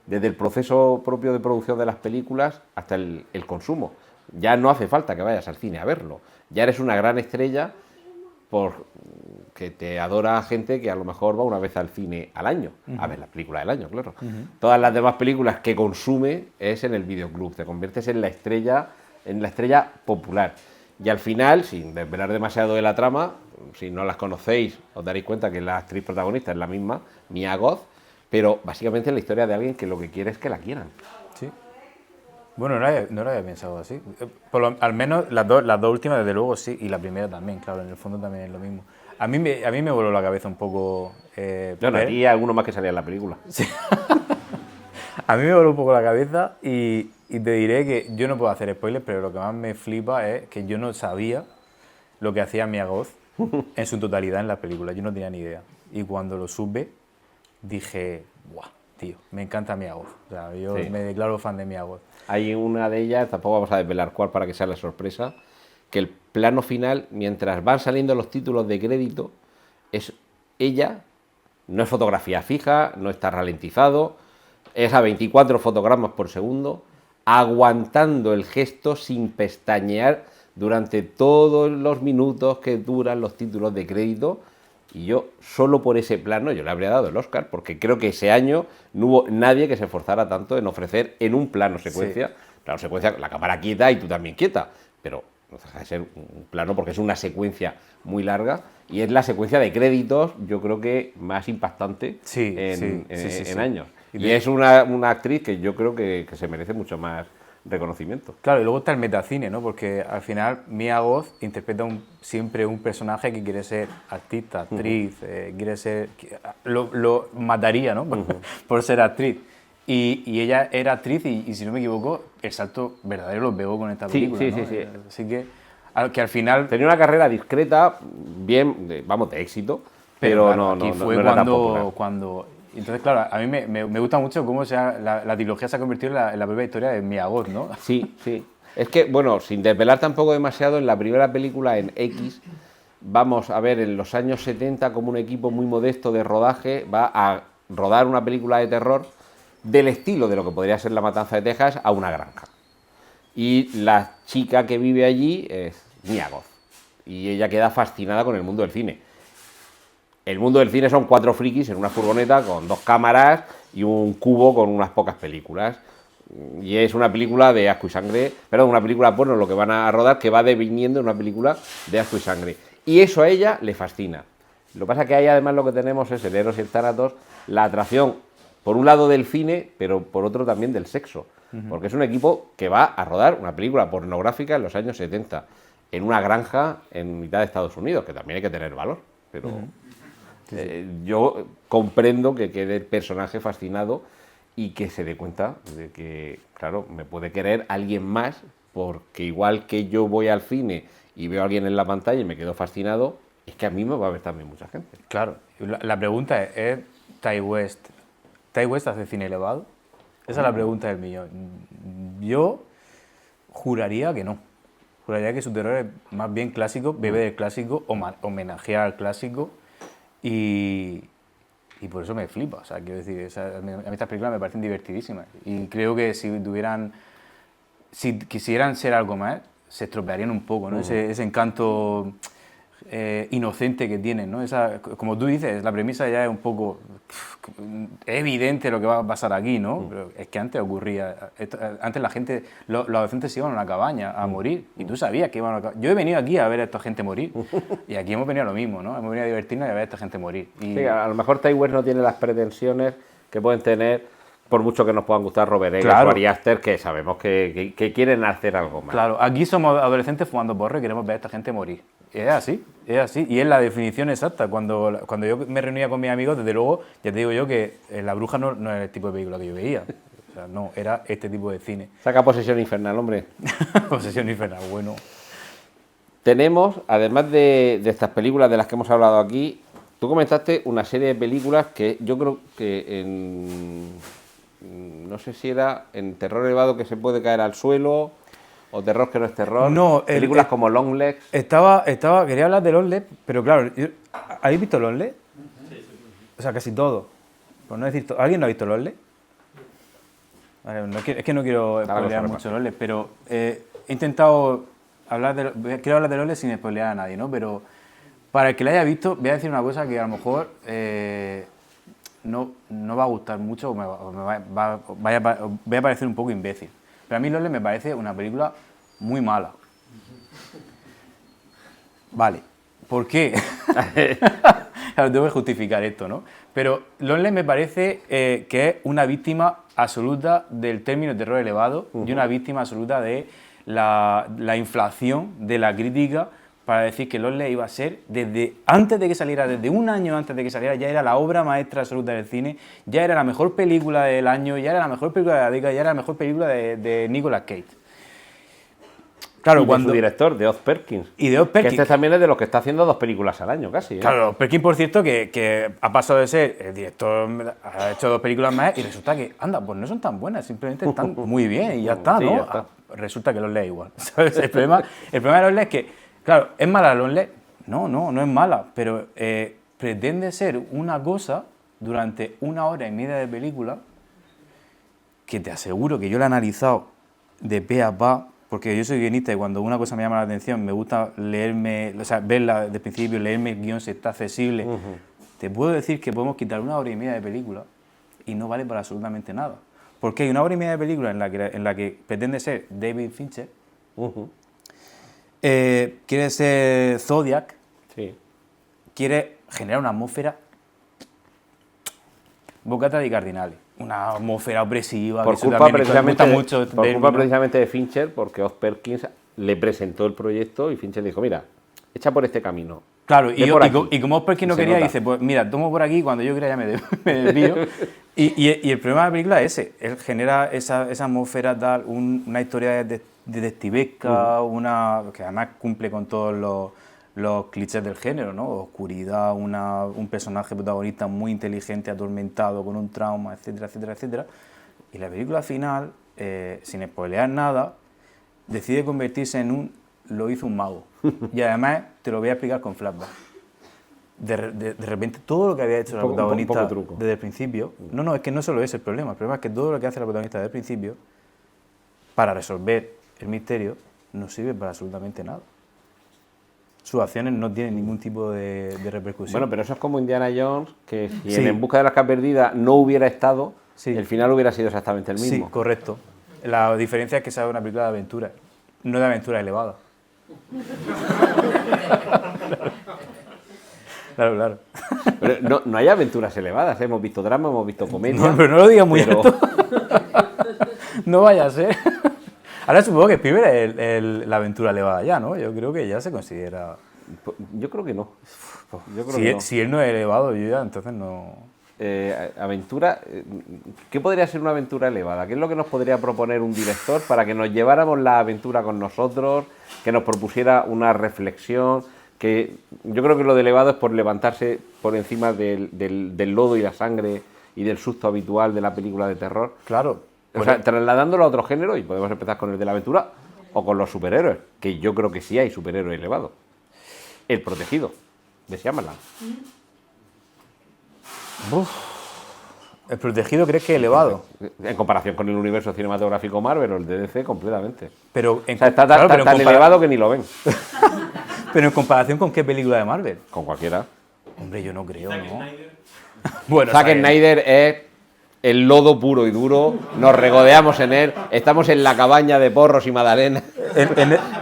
desde el proceso propio de producción de las películas hasta el consumo. Ya no hace falta que vayas al cine a verlo, ya eres una gran estrella porque te adora gente que a lo mejor va una vez al cine al año, a ver la película del año, claro. Todas las demás películas que consume es en el videoclub, te conviertes en la estrella popular. Y al final, sin desvelar demasiado de la trama, si no las conocéis, os daréis cuenta que la actriz protagonista es la misma, Mia Goth, pero básicamente es la historia de alguien que lo que quiere es que la quieran. Sí. Bueno, no lo había pensado así. Al menos las dos últimas, desde luego, sí, y la primera también, claro, en el fondo también es lo mismo. A mí me voló la cabeza un poco... Bueno, aquí hay alguno más que salía en la película. Sí. A mí me voló un poco la cabeza y te diré que yo no puedo hacer spoilers, pero lo que más me flipa es que yo no sabía lo que hacía Mia Goth en su totalidad en la película. Yo no tenía ni idea. Y cuando lo supe, dije, ¡guau! Tío, me encanta Mia Goth. O sea, yo me declaro fan de Mia Goth. Hay una de ellas, tampoco vamos a desvelar cuál para que sea la sorpresa, que el plano final, mientras van saliendo los títulos de crédito, es ella, no es fotografía fija, no está ralentizado, es a 24 fotogramas por segundo, aguantando el gesto sin pestañear durante todos los minutos que duran los títulos de crédito. Y yo, solo por ese plano, yo le habría dado el Oscar, porque creo que ese año no hubo nadie que se esforzara tanto en ofrecer en un plano secuencia, plano secuencia, la cámara quieta y tú también quieta, pero no deja de ser un plano porque es una secuencia muy larga y es la secuencia de créditos, yo creo que más impactante en años. Y es una actriz que yo creo que se merece mucho más reconocimiento. Claro, y luego está el metacine, ¿no? Porque al final Mia Goth interpreta siempre un personaje que quiere ser artista, actriz, quiere ser... Lo mataría, ¿no? Por ser actriz. Y ella era actriz y si no me equivoco, el salto verdadero lo pegó con esta película, ¿no? Sí. Así que al final... Tenía una carrera discreta, bien, de éxito, pero claro, no fue era tan popular. cuando entonces, claro, a mí me gusta mucho cómo la trilogía se ha convertido en la propia historia de Mia Goth, ¿no? Sí. Es que, bueno, sin desvelar tampoco demasiado, en la primera película, en X, vamos a ver en los años 70 como un equipo muy modesto de rodaje va a rodar una película de terror del estilo de lo que podría ser La Matanza de Texas a una granja. Y la chica que vive allí es Mia Goth. Y ella queda fascinada con el mundo del cine. El mundo del cine son 4 frikis en una furgoneta con 2 cámaras y un cubo con unas pocas películas. Y es una película de asco y sangre, perdón, una película porno, lo que van a rodar, que va deviniendo en una película de asco y sangre. Y eso a ella le fascina. Lo que pasa es que ahí además lo que tenemos es el Eros y el Tánatos, la atracción, por un lado del cine, pero por otro también del sexo. Porque es un equipo que va a rodar una película pornográfica en los años 70, en una granja en mitad de Estados Unidos, que también hay que tener valor, pero... yo comprendo que quede el personaje fascinado y que se dé cuenta de que, claro, me puede querer alguien más porque igual que yo voy al cine y veo a alguien en la pantalla y me quedo fascinado, es que a mí me va a ver también mucha gente. Claro, la pregunta es Ti West hace cine elevado? Esa es la pregunta del millón. Yo juraría que no. Juraría que su terror es más bien clásico, bebe del clásico, homenajea al clásico. Y por eso me flipa, o sea, quiero decir, a mí estas películas me parecen divertidísimas y creo que si quisieran ser algo más, se estropearían un poco, ¿no? Ese encanto inocente que tienen, ¿no? Como tú dices, la premisa ya es un poco evidente lo que va a pasar aquí, ¿no? Pero es que antes ocurría, antes la gente, los adolescentes se iban a una cabaña a morir y tú sabías que iban a una cabaña. Yo he venido aquí a ver a esta gente morir y aquí hemos venido a lo mismo, ¿no? Hemos venido a divertirnos y a ver a esta gente morir. Sí, a lo mejor Ti West no tiene las pretensiones que pueden tener, por mucho que nos puedan gustar Robert Eggers o Ari Aster, que sabemos que quieren hacer algo más. Claro, aquí somos adolescentes fumando porro y queremos ver a esta gente morir. Es así, y es la definición exacta. Cuando yo me reunía con mis amigos, desde luego, ya te digo yo que La Bruja no es el tipo de película que yo veía. O sea, no, era este tipo de cine. Saca Posesión Infernal, hombre. Posesión Infernal, bueno. Tenemos, además de estas películas de las que hemos hablado aquí, tú comentaste una serie de películas que yo creo que no sé si era en terror elevado que se puede caer al suelo o terror que no es terror. No, películas como Longlegs. Quería hablar de Longlegs, pero claro, ¿habéis visto Longlegs? Sí. O sea, casi todo. Por no decir ¿alguien no ha visto Longlegs? Vale, es que no quiero spoilear mucho Longlegs, pero he intentado quiero hablar de Longlegs sin spoilear a nadie, ¿no? Pero para el que la haya visto, voy a decir una cosa que a lo mejor no va a gustar mucho o voy a parecer un poco imbécil. Pero a mí Longlegs me parece una película muy mala. Vale, ¿por qué? Claro, tengo que justificar esto, ¿no? Pero Longlegs me parece que es una víctima absoluta del término terror elevado y una víctima absoluta de la inflación de la crítica para decir que Longlegs iba a ser, desde antes de que saliera, desde un año antes de que saliera, ya era la obra maestra absoluta del cine, ya era la mejor película del año, ya era la mejor película de la década, ya era la mejor película de Nicolas Cage. Claro, y cuando su director, de Oz Perkins. Y de Oz Perkins. Que este también es de los que está haciendo 2 películas al año, casi. Claro, Oz Perkins, por cierto, que ha pasado de ser el director, ha hecho 2 películas más y resulta que, anda, pues no son tan buenas, simplemente están muy bien y ya está, sí, ¿no? Ya está. Resulta que los lee igual, ¿sabes? El problema de Longlegs es que, claro, ¿es mala Longlegs? No es mala, pero pretende ser una cosa durante 1 hora y media de película que te aseguro que yo la he analizado de pe a pa, porque yo soy guionista y cuando una cosa me llama la atención me gusta leerme, o sea, verla desde el principio, leerme el guión si está accesible. Te puedo decir que podemos quitar 1 hora y media de película y no vale para absolutamente nada. Porque hay 1 hora y media de película en la que pretende ser David Fincher, quiere ser Zodiac, sí. Quiere generar una atmósfera bocata di cardinales, una atmósfera opresiva. Por que culpa precisamente mucho de Fincher, porque Oz Perkins le presentó el proyecto y Fincher dijo, mira, echa por este camino. Claro, y como Oz Perkins no quería, dice, pues mira, tomo por aquí, cuando yo quiera ya me desvío. y el problema de la película es ese, él genera esa atmósfera tal, una historia detectivesca, que además cumple con todos los clichés del género, ¿no? Oscuridad, un personaje protagonista muy inteligente, atormentado, con un trauma, etcétera, etcétera, etcétera. Y la película final, sin spoilear nada, decide convertirse en lo hizo un mago. Y además te lo voy a explicar con flashback. De repente todo lo que había hecho la protagonista desde el principio... No, es que no solo es el problema es que todo lo que hace la protagonista desde el principio, para resolver el misterio, no sirve para absolutamente nada. Sus acciones no tienen ningún tipo de repercusión. Bueno, pero eso es como Indiana Jones, que si En Busca de la Arca Perdida no hubiera estado, el final hubiera sido exactamente el mismo. Sí, correcto. La diferencia es que sea una película de aventura, no de aventura elevada. Claro. Pero no hay aventuras elevadas, hemos visto drama, hemos visto comedia. No, pero no lo digas muy alto. No vaya a ser. Ahora supongo que Spielberg es la aventura elevada ya, ¿no? Yo creo que ya se considera... Yo creo que no. Si él no es elevado, yo ya entonces no... Aventura... ¿Qué podría ser una aventura elevada? ¿Qué es lo que nos podría proponer un director para que nos lleváramos la aventura con nosotros, que nos propusiera una reflexión? Que yo creo que lo de elevado es por levantarse por encima del lodo y la sangre y del susto habitual de la película de terror. Claro. O sea, trasladándolo a otro género, y podemos empezar con el de la aventura o con los superhéroes, que yo creo que sí hay superhéroes elevados. El Protegido, de Shyamalan. ¿El Protegido crees que es elevado? En comparación con el universo cinematográfico Marvel o el de DC, completamente. Pero está tan elevado que ni lo ven. ¿Pero en comparación con qué película de Marvel? Con cualquiera. Hombre, yo no creo, ¿no? Bueno, Zack Snyder es el lodo puro y duro, nos regodeamos en él, estamos en la cabaña de porros y magdalenas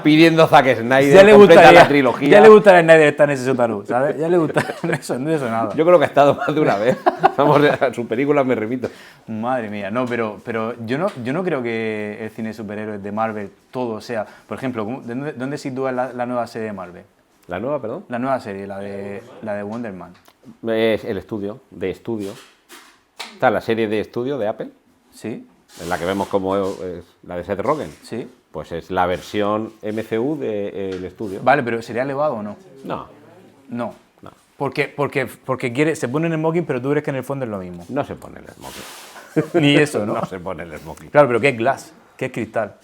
pidiendo Zack Snyder, completa la trilogía. Ya le gustaría a Snyder estar en ese sótano, ¿sabes? Ya le gustaría eso nada. Yo creo que ha estado más de una vez. Vamos, a sus películas me remito. Madre mía, no, pero yo no creo que el cine de superhéroes de Marvel todo sea... Por ejemplo, ¿dónde sitúa la nueva serie de Marvel? ¿La nueva, perdón? La nueva serie, la de Wonder Man. Es el estudio. Está la serie de estudio de Apple. Sí. En la que vemos como es la de Seth Rogen. Sí. Pues es la versión MCU del estudio. Vale, pero ¿sería elevado o no? No. No. Porque se pone en smoking, pero tú crees que en el fondo es lo mismo. No se pone el smoking. Ni eso, ¿no? No se pone el smoking. Claro, pero ¿qué es glass? ¿Qué es cristal?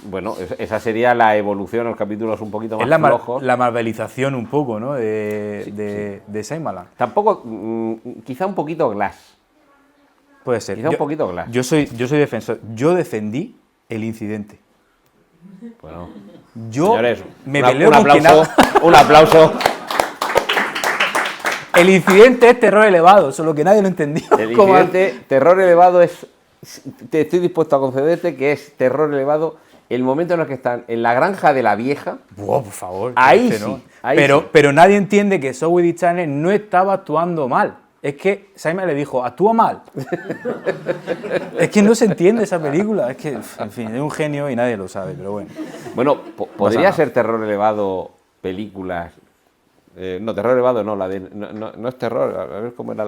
Bueno, esa sería la evolución, los capítulos un poquito más Es flojos. la marvelización un poco, ¿no? De Shyamalan. Tampoco, quizá un poquito Glass. Puede ser. Quizá un poquito Glass. Yo soy defensor. Yo defendí el incidente. Bueno, Yo señores, me un peleo con quien aplauso, un aplauso. El incidente es terror elevado, solo que nadie lo entendió. El incidente, terror elevado es, te estoy dispuesto a concederte que es terror elevado el momento en el que están en la granja de la vieja. Buah, por favor. Ahí que sí, no. ahí pero, sí. pero nadie entiende que Zoe Channel no estaba actuando mal. Es que Simon le dijo, actúa mal. Es que no se entiende esa película. Es que, en fin, es un genio y nadie lo sabe, pero bueno. Bueno, podría nada. ser terror elevado películas. No, terror elevado no, no es terror. A ver cómo era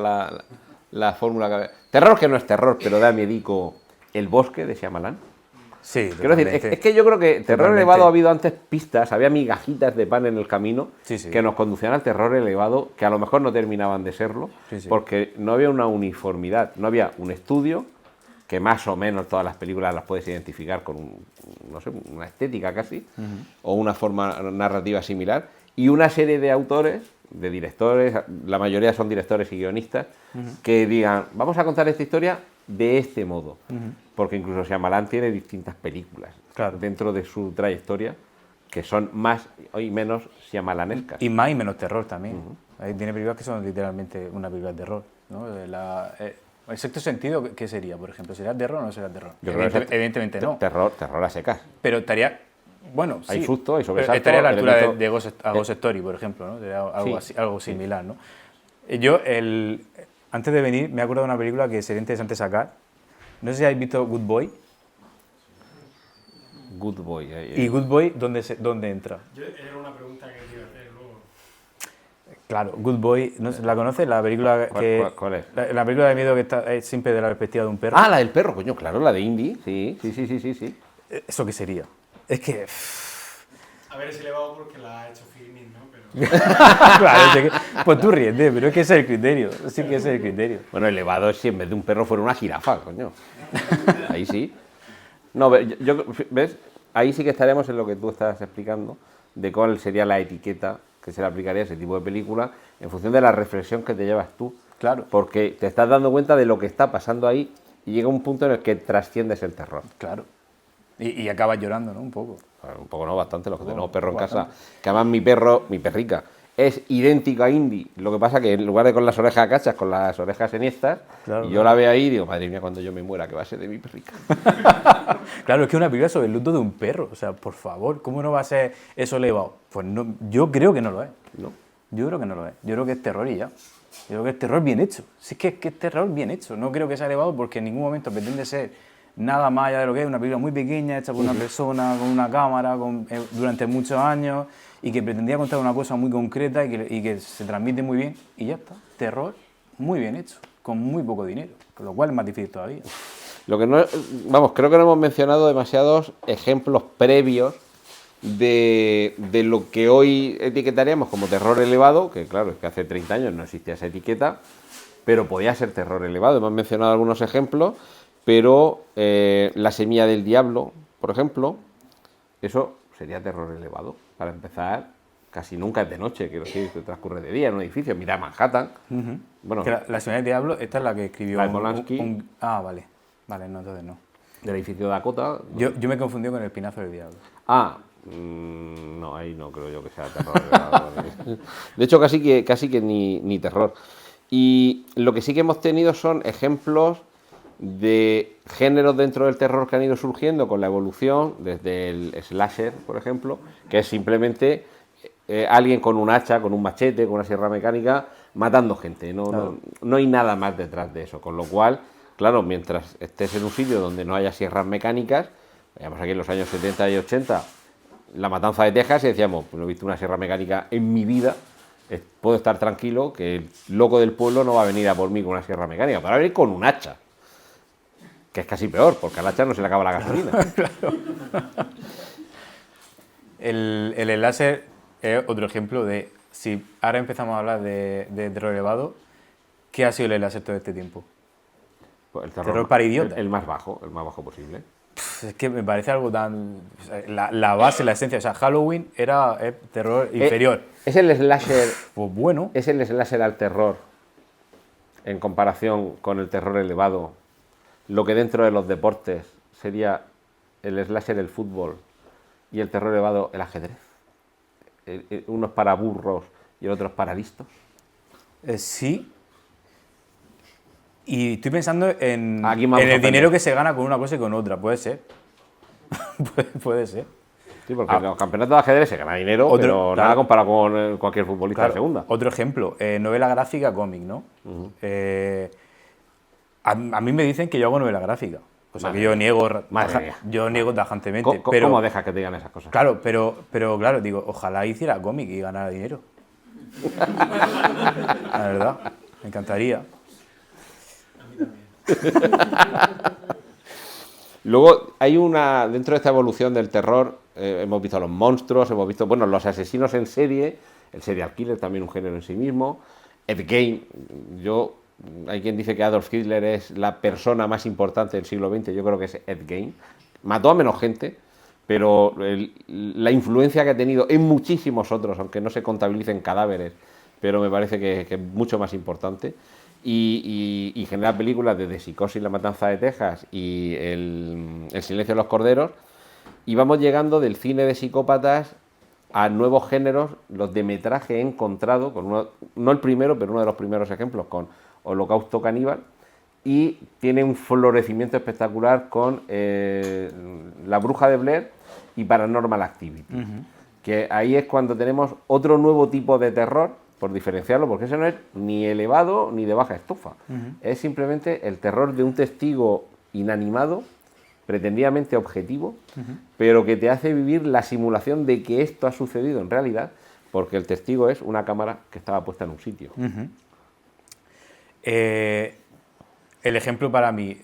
la fórmula que había. Terror que no es terror, pero da miedico. El bosque de Shyamalan. Sí, Quiero decir, es que yo creo que terror Totalmente. elevado ha habido antes pistas, había migajitas de pan en el camino Sí, sí. que nos conducían al terror elevado, que a lo mejor no terminaban de serlo, Sí, sí. porque no había una uniformidad, no había un estudio, que más o menos todas las películas las puedes identificar con no sé, una estética casi, o una forma narrativa similar, y una serie de autores, de directores, la mayoría son directores y guionistas, que digan, vamos a contar esta historia de este modo. Porque incluso Shyamalan tiene distintas películas Claro. dentro de su trayectoria que son más y menos Shyamalanescas. Y más y menos terror también. Ahí tiene películas que son literalmente una película de terror, ¿no? El sexto sentido, ¿qué sería, por ejemplo? ¿Sería terror o no sería terror? Yo creo que es Evidentemente no. Terror a secas. Pero estaría... Bueno, sí. Hay susto, hay pero sobresalto, estaría a la altura elemento- de Ghost Story, por ejemplo, ¿no? Sería algo, Sí. así, algo similar, ¿no? Antes de venir me he acordado de una película que sería interesante sacar. No sé si habéis visto Good Boy. Good Boy. ¿Y Good Boy dónde entra? Era una pregunta que te iba a hacer luego. Claro, Good Boy, ¿no? ¿La conoces? La película que... ¿Cuál es? La película de miedo que está es siempre de la perspectiva de un perro. Ah, la del perro, coño, claro, la de Indy. Sí. ¿Eso qué sería? Es que... A ver, es elevado porque la ha hecho filming, ¿no? Pero claro, pues tú ríete, pero es que ese es el criterio. Sí que ese es el criterio. Bueno, elevado es si en vez de un perro fuera una jirafa, coño. Ahí sí. No, ¿ves? Ahí sí que estaremos en lo que tú estás explicando, de cuál sería la etiqueta que se le aplicaría a ese tipo de película en función de la reflexión que te llevas tú. Claro. Porque te estás dando cuenta de lo que está pasando ahí y llega un punto en el que trasciendes el terror. Claro. Y acabas llorando, ¿no? Un poco. Un poco no, bastante, los que tenemos perro en casa. Que además mi perrica, es idéntico a Indy. Lo que pasa que en lugar de con las orejas cachas, con las orejas enhiestas, Claro, y yo la veo ahí y digo, madre mía, cuando yo me muera, que va a ser de mi perrica. Claro, es que una película sobre el luto de un perro. O sea, por favor, ¿cómo no va a ser eso elevado? Pues no, yo creo que no lo es. ¿No? Yo creo que no lo es. Yo creo que es terror y ya. Yo creo que es terror bien hecho. Sí, es que es terror bien hecho. No creo que sea elevado porque en ningún momento pretende ser nada más allá de lo que es una película muy pequeña, hecha por una persona, con una cámara, durante muchos años, y que pretendía contar una cosa muy concreta y que se transmite muy bien, y ya está. Terror muy bien hecho, con muy poco dinero, con lo cual es más difícil todavía. Lo que no, vamos, creo que no hemos mencionado demasiados ejemplos previos de lo que hoy etiquetaríamos como terror elevado, que claro, es que hace 30 años no existía esa etiqueta, pero podía ser terror elevado. Hemos mencionado algunos ejemplos, pero La semilla del diablo, por ejemplo, eso sería terror elevado. Para empezar, casi nunca es de noche, quiero decir, que transcurre de día en un edificio. Mira Manhattan. Bueno, Que la señora del diablo, esta es la que escribió... La de Polanski. Vale. Vale, no, entonces no. del edificio de Dakota. Yo me confundí con El pinazo del diablo. Ah, no, ahí no creo yo que sea terror elevado. De hecho, casi que ni terror. Y lo que sí que hemos tenido son ejemplos de géneros dentro del terror que han ido surgiendo con la evolución, desde el slasher, por ejemplo, que es simplemente alguien con un hacha, con un machete, con una sierra mecánica, matando gente. No hay nada más detrás de eso. Con lo cual, claro, mientras estés en un sitio donde no haya sierras mecánicas, veamos aquí en los años 70 y 80, la matanza de Texas, y decíamos, pues no he visto una sierra mecánica en mi vida, puedo estar tranquilo que el loco del pueblo no va a venir a por mí con una sierra mecánica, va a venir con un hacha. Que es casi peor, porque al hacha no se le acaba la gasolina. Claro. El láser es otro ejemplo de si ahora empezamos a hablar de terror elevado, ¿qué ha sido el slasher todo este tiempo? Pues el terror para idiotas. El más bajo posible. Es que me parece algo tan... o sea, la base, la esencia, o sea, Halloween era terror inferior. Es el slasher... Pues bueno. Es el slasher al terror, en comparación con el terror elevado, lo que dentro de los deportes sería el slasher el fútbol y el terror elevado el ajedrez. Uno es para burros y el otro es para listos. Sí. Y estoy pensando en el dinero que se gana con una cosa y con otra. Puede ser. puede ser. Sí, porque en los campeonatos de ajedrez se gana dinero, pero nada comparado con cualquier futbolista de segunda. Otro ejemplo, novela gráfica, cómic, ¿no? A mí me dicen que yo hago novela gráfica. O sea, que yo niego tajantemente. ¿Cómo dejas que te digan esas cosas? Claro, pero claro, digo, ojalá hiciera cómic y ganara dinero. La verdad, me encantaría. Luego hay dentro de esta evolución del terror, hemos visto a los monstruos, hemos visto, bueno, los asesinos en serie, el serial killer también un género en sí mismo, Ed Gein, hay quien dice que Adolf Hitler es la persona más importante del siglo XX, yo creo que es Ed Gein, mató a menos gente, pero la influencia que ha tenido en muchísimos otros, aunque no se contabilicen cadáveres, pero me parece que es mucho más importante. Y genera películas desde Psicosis, La Matanza de Texas y el Silencio de los Corderos, y vamos llegando del cine de psicópatas a nuevos géneros, los de metraje he encontrado, no el primero, pero uno de los primeros ejemplos, con Holocausto Caníbal, y tiene un florecimiento espectacular con La Bruja de Blair y Paranormal Activity, que ahí es cuando tenemos otro nuevo tipo de terror, por diferenciarlo, porque ese no es ni elevado ni de baja estofa. Es simplemente el terror de un testigo inanimado, pretendidamente objetivo, pero que te hace vivir la simulación de que esto ha sucedido en realidad, porque el testigo es una cámara que estaba puesta en un sitio. El ejemplo para mí,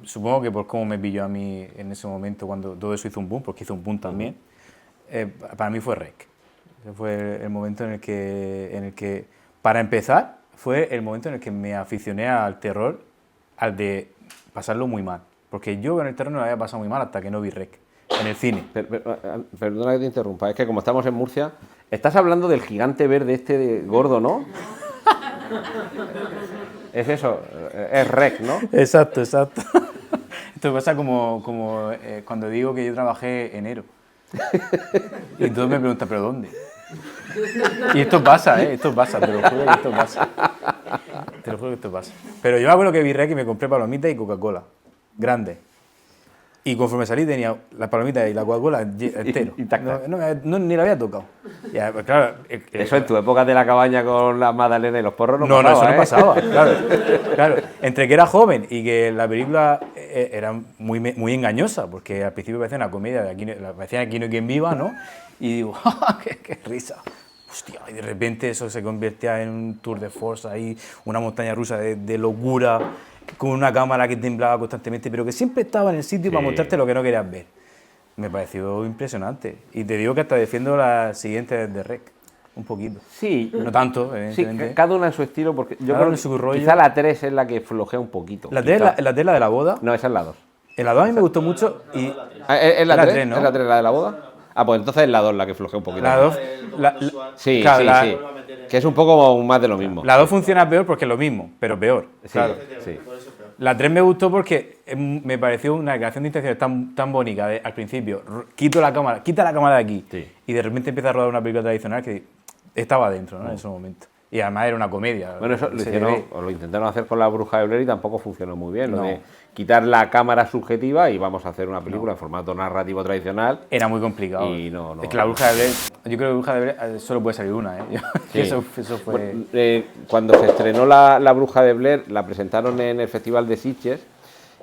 supongo que por cómo me pilló a mí en ese momento cuando todo eso hizo un boom, porque hizo un boom también, para mí fue REC. Fue el momento en el que, para empezar, fue el momento en el que me aficioné al terror, al de pasarlo muy mal. Porque yo en el terror no lo había pasado muy mal hasta que no vi REC en el cine. Perdona que te interrumpa, es que como estamos en Murcia, estás hablando del gigante verde gordo, ¿no? Es eso, es REC, ¿no? Exacto. Esto pasa como cuando digo que yo trabajé enero. Y entonces me preguntan, ¿pero dónde? Y esto pasa, te lo juro que esto pasa. Te lo juro que esto pasa. Pero yo me acuerdo que vi REC y me compré palomitas y Coca-Cola, grande. Y conforme salí tenía las palomitas y la Coca-Cola entero. Ni la había tocado. Ya, pues claro, eso en tu época de la cabaña con las magdalenas y los porros no pasaba. No, eso no pasaba, claro. Entre que era joven y que la película era muy engañosa, porque al principio parecía una comedia, parecía Aquí no hay quien viva, ¿no? Y digo, qué risa. Hostia, y de repente eso se convertía en un tour de force ahí, una montaña rusa de locura, con una cámara que temblaba constantemente, pero que siempre estaba en el sitio para mostrarte lo que no querías ver. Me pareció impresionante. Y te digo que hasta defiendo las siguientes de REC, un poquito. Sí. No tanto, evidentemente. Sí, cada una en su estilo, porque yo creo que quizá la 3 es la que flojea un poquito. ¿La 3 es la de la boda? No, esa es la 2. En la 2 a mí me gustó mucho y... ¿Es la 3, ¿no? ¿Es la 3 la de la boda? Ah, pues entonces es la 2 la que flojea un poquito. La 2... Sí, claro, sí. Que es un poco más de lo mismo. La 2 funciona peor porque es lo mismo, pero peor. Sí, claro. Sí. La 3 me gustó porque me pareció una declaración de intenciones tan bonita al principio. Quita la cámara de aquí. Sí. Y de repente empieza a rodar una película tradicional que estaba dentro, ¿no? En ese momento. Y además era una comedia. Bueno, eso lo intentaron hacer con La Bruja de Blair y tampoco funcionó muy bien. Lo de quitar la cámara subjetiva y vamos a hacer una película en formato narrativo tradicional. Era muy complicado. Y es que La Bruja de Blair, yo creo que La Bruja de Blair solo puede salir una, ¿eh? Sí. Eso fue... Bueno, cuando se estrenó la Bruja de Blair, la presentaron en el Festival de Sitges,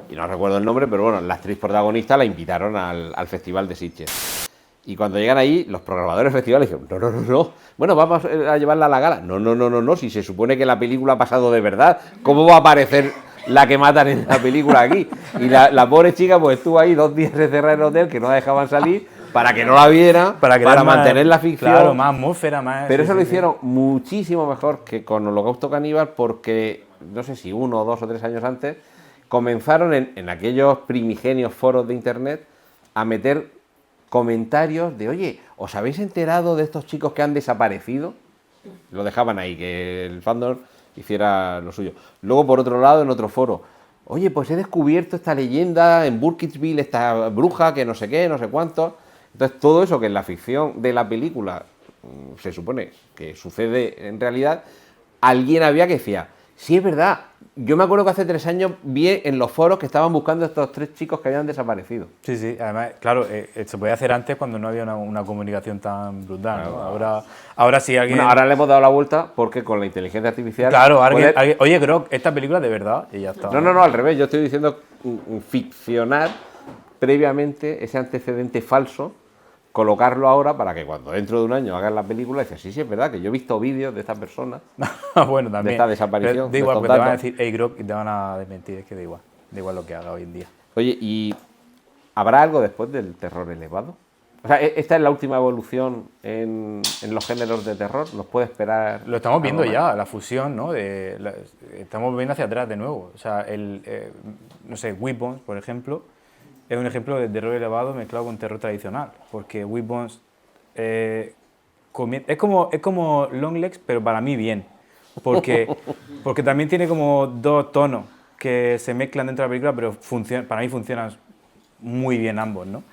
y no recuerdo el nombre, pero bueno, la actriz protagonista la invitaron al Festival de Sitges. Y cuando llegan ahí, los programadores del festival dijeron, no, bueno, vamos a llevarla a la gala. No, si se supone que la película ha pasado de verdad, ¿cómo va a aparecer la que matan en la película aquí? Y la pobre chica pues estuvo ahí 2 días encerrada en el hotel, que no la dejaban salir, para que no la viera, para mantener la ficción. Claro, más atmósfera, más... Pero eso lo hicieron muchísimo mejor que con Holocausto Caníbal porque, no sé si 1, 2 o 3 años antes, comenzaron en aquellos primigenios foros de internet a meter comentarios de, oye, ¿os habéis enterado de estos chicos que han desaparecido? Lo dejaban ahí, que el fandom hiciera lo suyo. Luego, por otro lado, en otro foro, oye, pues he descubierto esta leyenda en Burkittsville, esta bruja que no sé qué, no sé cuánto. Entonces, todo eso que en la ficción de la película se supone que sucede en realidad, alguien había que decía, sí, es verdad, yo me acuerdo que hace 3 años vi en los foros que estaban buscando a estos 3 chicos que habían desaparecido. Sí, sí, además, claro, se podía hacer antes cuando no había una comunicación tan brutal, ¿no? Ahora sí alguien... Bueno, ahora le hemos dado la vuelta porque con la inteligencia artificial... Claro, alguien, oye, Grok, esta película de verdad, y ya está. No, al revés, yo estoy diciendo ficcionar previamente ese antecedente falso, colocarlo ahora para que cuando dentro de un año hagan la película, dices, sí, es verdad, que yo he visto vídeos de esta persona, bueno, también. de esta desaparición. Pero da igual, porque te van a decir, hey, Grok, y te van a desmentir, es que da igual lo que haga hoy en día. Oye, ¿y habrá algo después del terror elevado? O sea, esta es la última evolución en los géneros de terror, ¿nos puede esperar? Lo estamos viendo ya, la fusión, ¿no? Estamos viendo hacia atrás de nuevo. O sea, no sé, Weapons, por ejemplo, es un ejemplo de terror elevado mezclado con terror tradicional, porque Weapons es como Longlegs, pero para mí bien, porque también tiene como 2 tonos que se mezclan dentro de la película, pero para mí funcionan muy bien ambos, ¿no?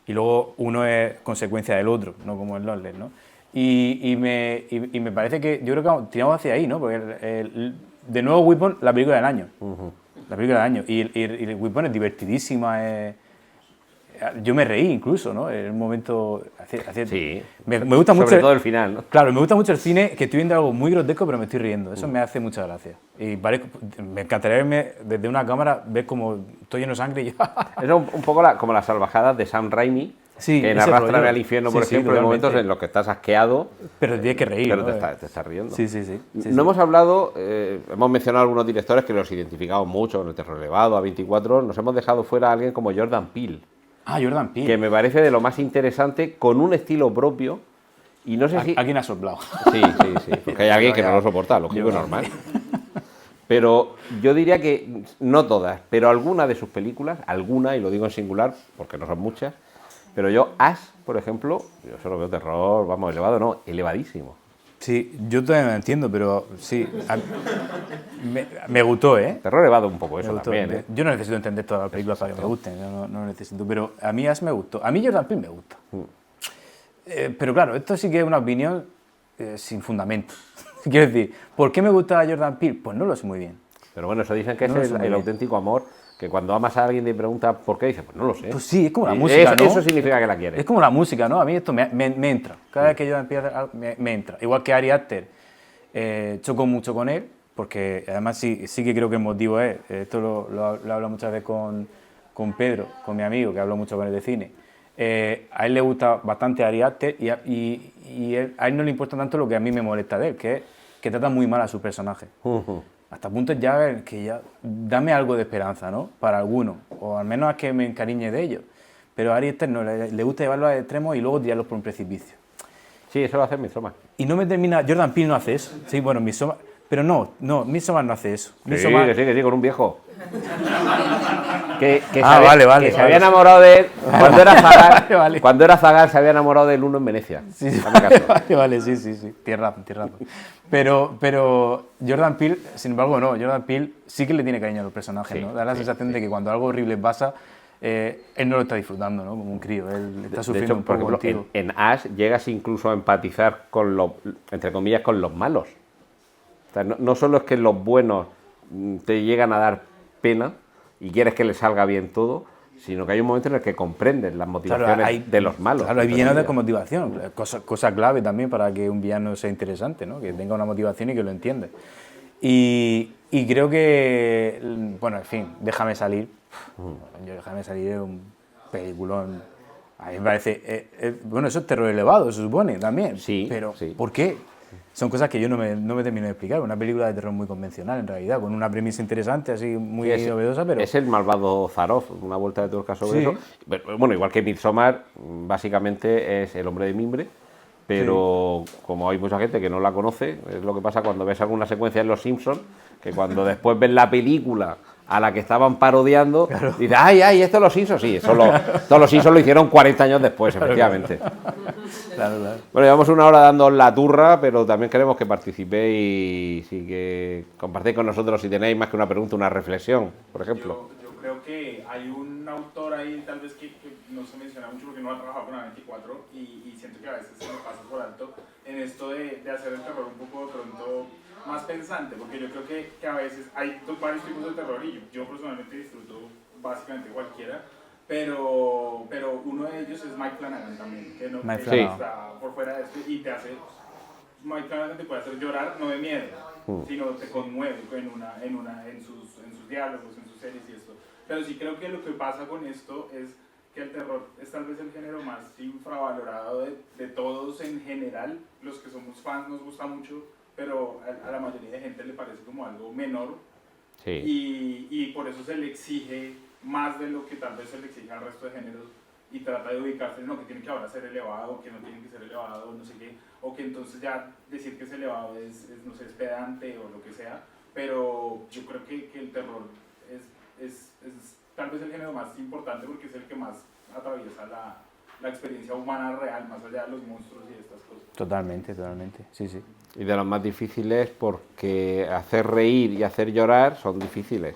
Y luego uno es consecuencia del otro, no como en Longlegs, ¿no? Y me parece que yo creo que tiramos hacia ahí, ¿no? Porque de nuevo Weapons, la película del año. La película del año. Y Weapons es divertidísima, yo me reí incluso, ¿no? En un momento... Sí, me gusta mucho... Sobre todo el final, ¿no? Claro, me gusta mucho el cine, que estoy viendo algo muy grotesco, pero me estoy riendo. Eso me hace mucha gracia. Y me encantaría verme desde una cámara, ver como estoy lleno de sangre y Es un poco como las salvajadas de Sam Raimi, sí, que en ese Arrástrame rollo. al infierno, por Sí, ejemplo, hay totalmente. momentos en los que estás asqueado, Pero te tienes que reír, pero ¿no? te estás riendo. Sí. No hemos hablado, hemos mencionado algunos directores que los identificamos mucho con el terror elevado, A24, nos hemos dejado fuera a alguien como Jordan Peele. Ah, Jordan Peele. Que me parece de lo más interesante, con un estilo propio, y no sé si... Alguien ha soplado. Sí, porque hay alguien que no lo soporta, lógico y normal. Pero yo diría que, no todas, pero alguna de sus películas, alguna, y lo digo en singular, porque no son muchas, pero yo, Ash, por ejemplo, yo solo veo terror, vamos, elevado, no, elevadísimo. Sí, yo todavía no lo entiendo, pero sí. Me gustó, ¿eh? Terror elevado un poco Me eso gustó. también, ¿eh? Yo no necesito entender todas las películas para que me gusten, yo no lo necesito, pero a mí Ash me gustó. A mí Jordan Peele me gusta. Pero claro, esto sí que es una opinión sin fundamento. Quiero decir, ¿por qué me gusta Jordan Peele? Pues no lo sé muy bien. Pero bueno, eso dicen que No lo es sé muy el bien. auténtico amor, que cuando amas a alguien y te pregunta por qué, dices, pues no lo sé. Pues sí, es como la Y música, ¿no? Eso significa que la quieres. Es como la música, ¿no? A mí esto me entra. Cada vez que yo empiezo a hacer algo, me entra. Igual que Ari Aster, choco mucho con él, porque además sí que creo que el motivo es, esto lo hablo muchas veces con Pedro, con mi amigo, que hablo mucho con él de cine. A él le gusta bastante Ari Aster y a él no le importa tanto lo que a mí me molesta de él, que es que trata muy mal a su personaje. Hasta puntos ya que ya dame algo de esperanza, ¿no? Para algunos, o al menos a que me encariñe de ellos. Pero a Ari Aster no, le gusta llevarlos a extremos y luego tirarlos por un precipicio. Sí, eso lo hace Midsommar. Y no me termina... Jordan Peele no hace eso. Sí, bueno, Midsommar... Pero no, Midsommar no hace eso. Sí, Midsommar- que sí, con un viejo. Que vale, se había enamorado de él cuando era Zagar. Vale. Cuando era Zagar se había enamorado del uno en Venecia. Sí, Hazme caso. vale, sí. Tienes razón. Pero Jordan Peele, sin embargo, no. Jordan Peele sí que le tiene cariño a los personajes, Sí, ¿no? Da la sensación de que cuando algo horrible pasa, él no lo está disfrutando, ¿no? Como un crío. Él está De sufriendo hecho, un por poco ejemplo, contigo. en Ash llegas incluso a empatizar con los, entre comillas, con los malos. O sea, no solo es que los buenos te llegan a dar pena y quieres que les salga bien todo, sino que hay un momento en el que comprendes las motivaciones de los malos. Claro, hay villanos con motivación, cosa clave también para que un villano sea interesante, ¿no? Que tenga una motivación y que lo entienda. Y creo que, bueno, en fin, Déjame salir. Déjame salir es un peliculón. A mí me parece, bueno, eso es terror elevado, se supone, también. Sí, Pero, sí. ¿por qué? son cosas que yo no me termino de explicar. Una película de terror muy convencional, en realidad, con una premisa interesante, así muy novedosa, pero... Es el malvado Zaroff, una vuelta de tuerca sobre Sí. eso. Pero, bueno, igual que Midsommar, básicamente es el hombre de mimbre, pero como hay mucha gente que no la conoce, es lo que pasa cuando ves alguna secuencia en Los Simpsons, que cuando después ves la película a la que estaban parodiando, dices, ¡ay, esto es Los Simpsons! Sí, todos Los Simpsons lo hicieron 40 años después, efectivamente. Claro. Bueno, llevamos una hora dando la turra, pero también queremos que participéis y que compartáis con nosotros si tenéis más que una pregunta, una reflexión, por ejemplo. Yo creo que hay un autor ahí, tal vez que no se menciona mucho porque no ha trabajado con A24 y siento que a veces se me pasa por alto en esto de hacer el terror un poco de pronto más pensante, porque yo creo que a veces hay varios tipos de terror y yo personalmente disfruto básicamente cualquiera. Pero uno de ellos es Mike Flanagan también, que no Mike que Flanagan. está por fuera de esto y te hace... Mike Flanagan te puede hacer llorar, no de miedo, sino te conmueve en sus diálogos, en sus series y esto. Pero sí creo que lo que pasa con esto es que el terror es tal vez el género más infravalorado de todos en general. Los que somos fans nos gusta mucho, pero a la mayoría de gente le parece como algo menor. Sí. Y por eso se le exige más de lo que tal vez se le exige al resto de géneros y trata de ubicarse en lo que tiene que ahora ser elevado, que no tiene que ser elevado, no sé qué, o que entonces ya decir que es elevado no sé, es pedante o lo que sea, pero yo creo que el terror es tal vez el género más importante porque es el que más atraviesa la experiencia humana real, más allá de los monstruos y estas cosas. Totalmente, sí. Y de los más difíciles porque hacer reír y hacer llorar son difíciles.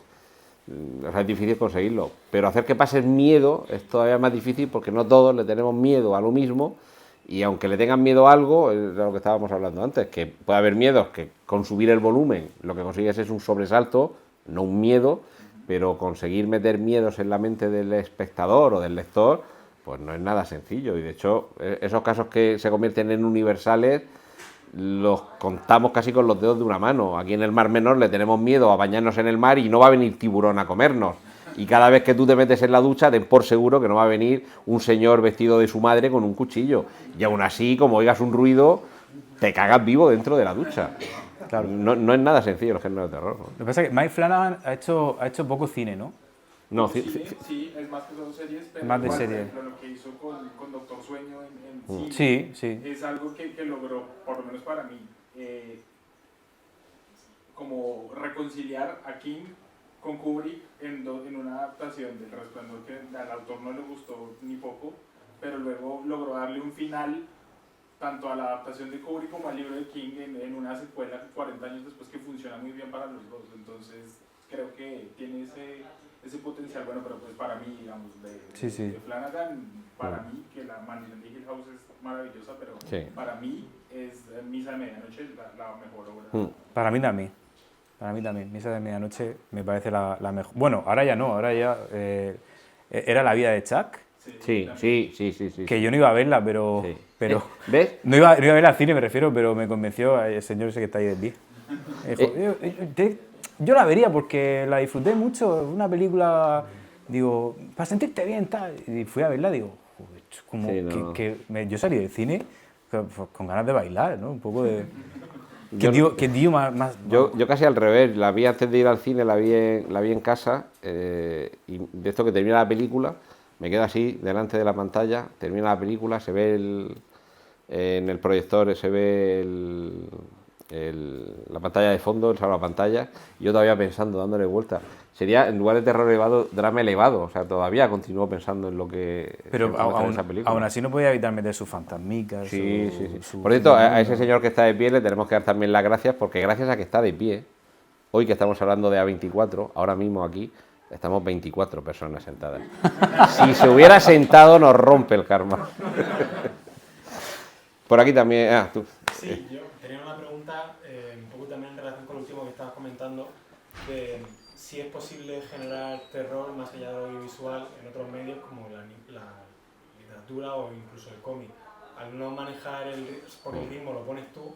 O sea, es difícil conseguirlo. Pero hacer que pases miedo es todavía más difícil porque no todos le tenemos miedo a lo mismo y aunque le tengan miedo a algo, es de lo que estábamos hablando antes, que puede haber miedos que con subir el volumen lo que consigues es un sobresalto, no un miedo, pero conseguir meter miedos en la mente del espectador o del lector, pues no es nada sencillo. Y de hecho, esos casos que se convierten en universales los contamos casi con los dedos de una mano. Aquí en el Mar Menor le tenemos miedo a bañarnos en el mar y no va a venir tiburón a comernos. Y cada vez que tú te metes en la ducha, ten por seguro que no va a venir un señor vestido de su madre con un cuchillo. Y aún así, como oigas un ruido, te cagas vivo dentro de la ducha. Claro. No es nada sencillo el género de terror, ¿no? Lo que pasa es que Mike Flanagan ha hecho poco cine, ¿no? No, sí, es más que son series, pero más de por serie. ejemplo, lo que hizo con Doctor Sueño en Sí. es algo que logró, por lo menos para mí, como reconciliar a King con Kubrick en una adaptación del Resplandor que al autor no le gustó ni poco, pero luego logró darle un final tanto a la adaptación de Kubrick como al libro de King en una secuela 40 años después que funciona muy bien para los dos. Entonces creo que tiene ese potencial, bueno, pero pues para mí, digamos, de Flanagan, para mí, que la Maldición de Hill House es maravillosa, pero para mí es Misa de Medianoche la mejor obra. Para mí también, Misa de Medianoche me parece la mejor. Bueno, ahora ya no, ahora ya era La vida de Chuck. Sí. Que yo no iba a verla, pero ¿ves? No iba a verla al cine, me refiero, pero me convenció el señor ese que está ahí de pie. Yo la vería porque la disfruté mucho, una película, digo, para sentirte bien, tal. Y fui a verla, digo, como yo salí del cine con ganas de bailar, ¿no? Un poco de... ¿Qué tío más? Yo casi al revés, la vi antes de ir al cine, la vi en casa, y de esto que termina la película, me quedo así, delante de la pantalla, termina la película, se ve en el proyector, se ve la pantalla de fondo, el salvapantalla, y yo todavía pensando, dándole vuelta. Sería, en lugar de terror elevado, drama elevado, o sea, todavía continúo pensando en lo que... Pero aún así no podía evitar meter sus fantasmicas. Sí. Por cierto, a ese señor que está de pie le tenemos que dar también las gracias, porque gracias a que está de pie, hoy que estamos hablando de A24, ahora mismo aquí, estamos 24 personas sentadas. Si se hubiera sentado, nos rompe el karma. Por aquí también... tú. Sí, yo tenía una pregunta un poco también en relación con lo último que estabas comentando, de si es posible generar terror más allá de lo audiovisual en otros medios como la literatura o incluso el cómic. Al no manejar porque el ritmo lo pones tú,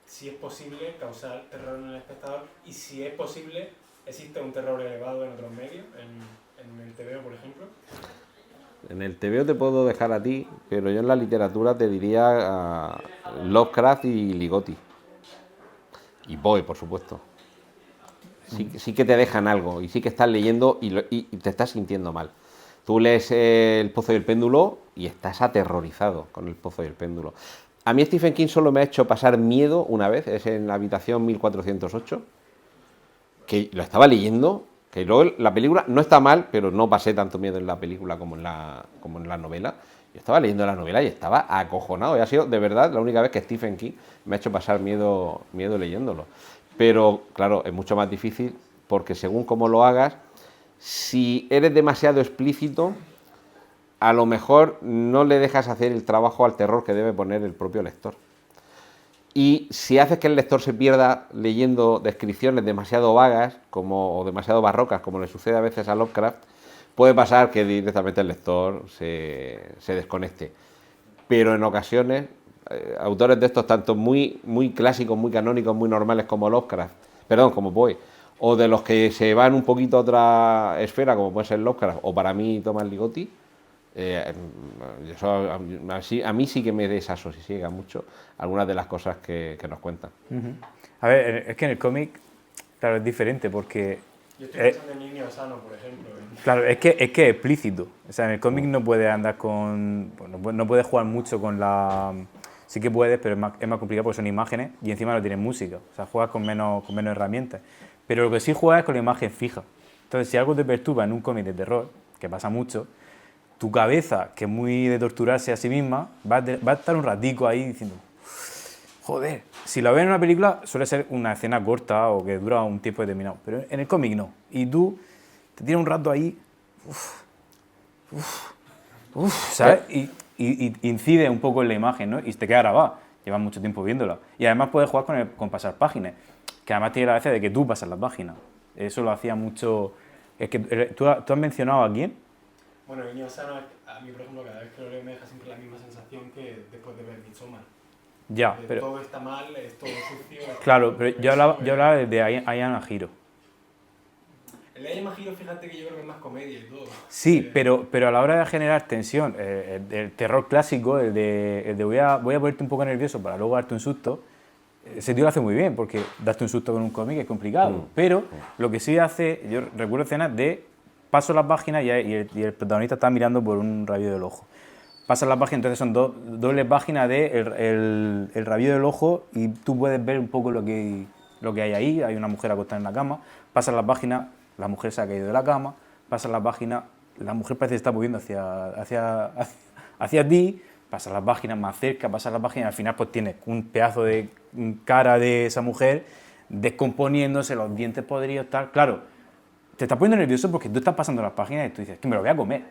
si es posible causar terror en el espectador y si es posible, ¿existe un terror elevado en otros medios, en el TVO por ejemplo? En el TVO te puedo dejar a ti, pero yo en la literatura te diría Lovecraft y Ligotti. Y Poe, por supuesto. Sí que te dejan algo y sí que estás leyendo y te estás sintiendo mal. Tú lees El Pozo y el Péndulo y estás aterrorizado con El Pozo y el Péndulo. A mí Stephen King solo me ha hecho pasar miedo una vez, es en la habitación 1408, que lo estaba leyendo, que luego la película no está mal, pero no pasé tanto miedo en la película como en la novela. Yo estaba leyendo la novela y estaba acojonado. Y ha sido, de verdad, la única vez que Stephen King me ha hecho pasar miedo leyéndolo. Pero, claro, es mucho más difícil porque según cómo lo hagas, si eres demasiado explícito, a lo mejor no le dejas hacer el trabajo al terror que debe poner el propio lector. Y si haces que el lector se pierda leyendo descripciones demasiado vagas o demasiado barrocas, como le sucede a veces a Lovecraft, puede pasar que directamente el lector se desconecte. Pero en ocasiones, autores de estos, tanto muy clásicos, muy canónicos, muy normales como Lovecraft, como Poe, o de los que se van un poquito a otra esfera, como puede ser Lovecraft, o para mí Thomas Ligotti, a mí sí que me desasosiega mucho algunas de las cosas que nos cuentan. A ver, es que en el cómic, claro, es diferente porque... Yo estoy pensando en Niño Sano, por ejemplo. Claro, es que es explícito. O sea, en el cómic no puedes andar con... No puedes jugar mucho con la... Sí que puedes, pero es más complicado porque son imágenes y encima no tienen música. O sea, juegas con menos herramientas. Pero lo que sí juegas es con la imagen fija. Entonces, si algo te perturba en un cómic de terror, que pasa mucho, tu cabeza, que es muy de torturarse a sí misma, va a estar un ratico ahí diciendo, joder, si la ves en una película suele ser una escena corta o que dura un tiempo determinado, pero en el cómic no. Y tú te tienes un rato ahí, ¿sabes? Y incide un poco en la imagen, ¿no? Y te queda grabada, llevas mucho tiempo viéndola. Y además puedes jugar con pasar páginas, que además tiene la gracia de que tú pasas las páginas. Eso lo hacía mucho... Es que ¿tú has mencionado a quién? Bueno, Niño Sano, a mí, por ejemplo, cada vez que lo leo me deja siempre la misma sensación que después de ver Midsommar. Ya, pero... Todo está mal, es todo sucio... Claro, pero yo hablaba de Ayana Hiro. El de Imagino, fíjate que yo creo que es más comedia y todo. Sí, pero a la hora de generar tensión, el terror clásico, el de voy a ponerte un poco nervioso para luego darte un susto, ese tío lo hace muy bien, porque darte un susto con un cómic es complicado. Pero lo que sí hace, yo recuerdo escenas de paso las páginas y el protagonista está mirando por un rabillo del ojo. Pasas las páginas, entonces son dobles páginas de el rabillo del ojo y tú puedes ver un poco lo que hay ahí. Hay una mujer acostada en la cama, pasas las páginas, la mujer se ha caído de la cama, pasas las páginas, la mujer parece que se está moviendo hacia ti, pasas las páginas más cerca, pasas las páginas y al final pues tienes un pedazo de cara de esa mujer descomponiéndose, los dientes podridos, tal. Claro, te estás poniendo nervioso porque tú estás pasando las páginas y tú dices, que me lo voy a comer.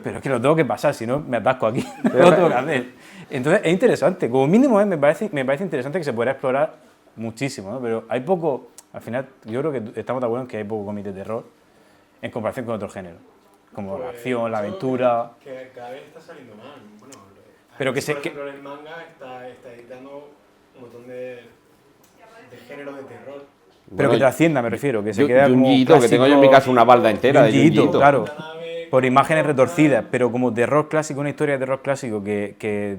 Pero es que lo tengo que pasar, si no me atasco aquí, lo tengo que hacer. Entonces es interesante, como mínimo me parece interesante que se pueda explorar muchísimo, ¿no? Pero hay poco, al final yo creo que estamos de acuerdo en que hay poco cómic de terror en comparación con otros géneros, como la acción, la aventura... Que cada vez está saliendo mal. Bueno, pero que por ejemplo, en el manga está editando un montón de géneros de terror. Pero que trascienda, me refiero, que se queda como clásico, que tengo yo en mi casa una balda entera de Junjiito. Claro, por imágenes retorcidas, pero como terror clásico, una historia de terror clásico que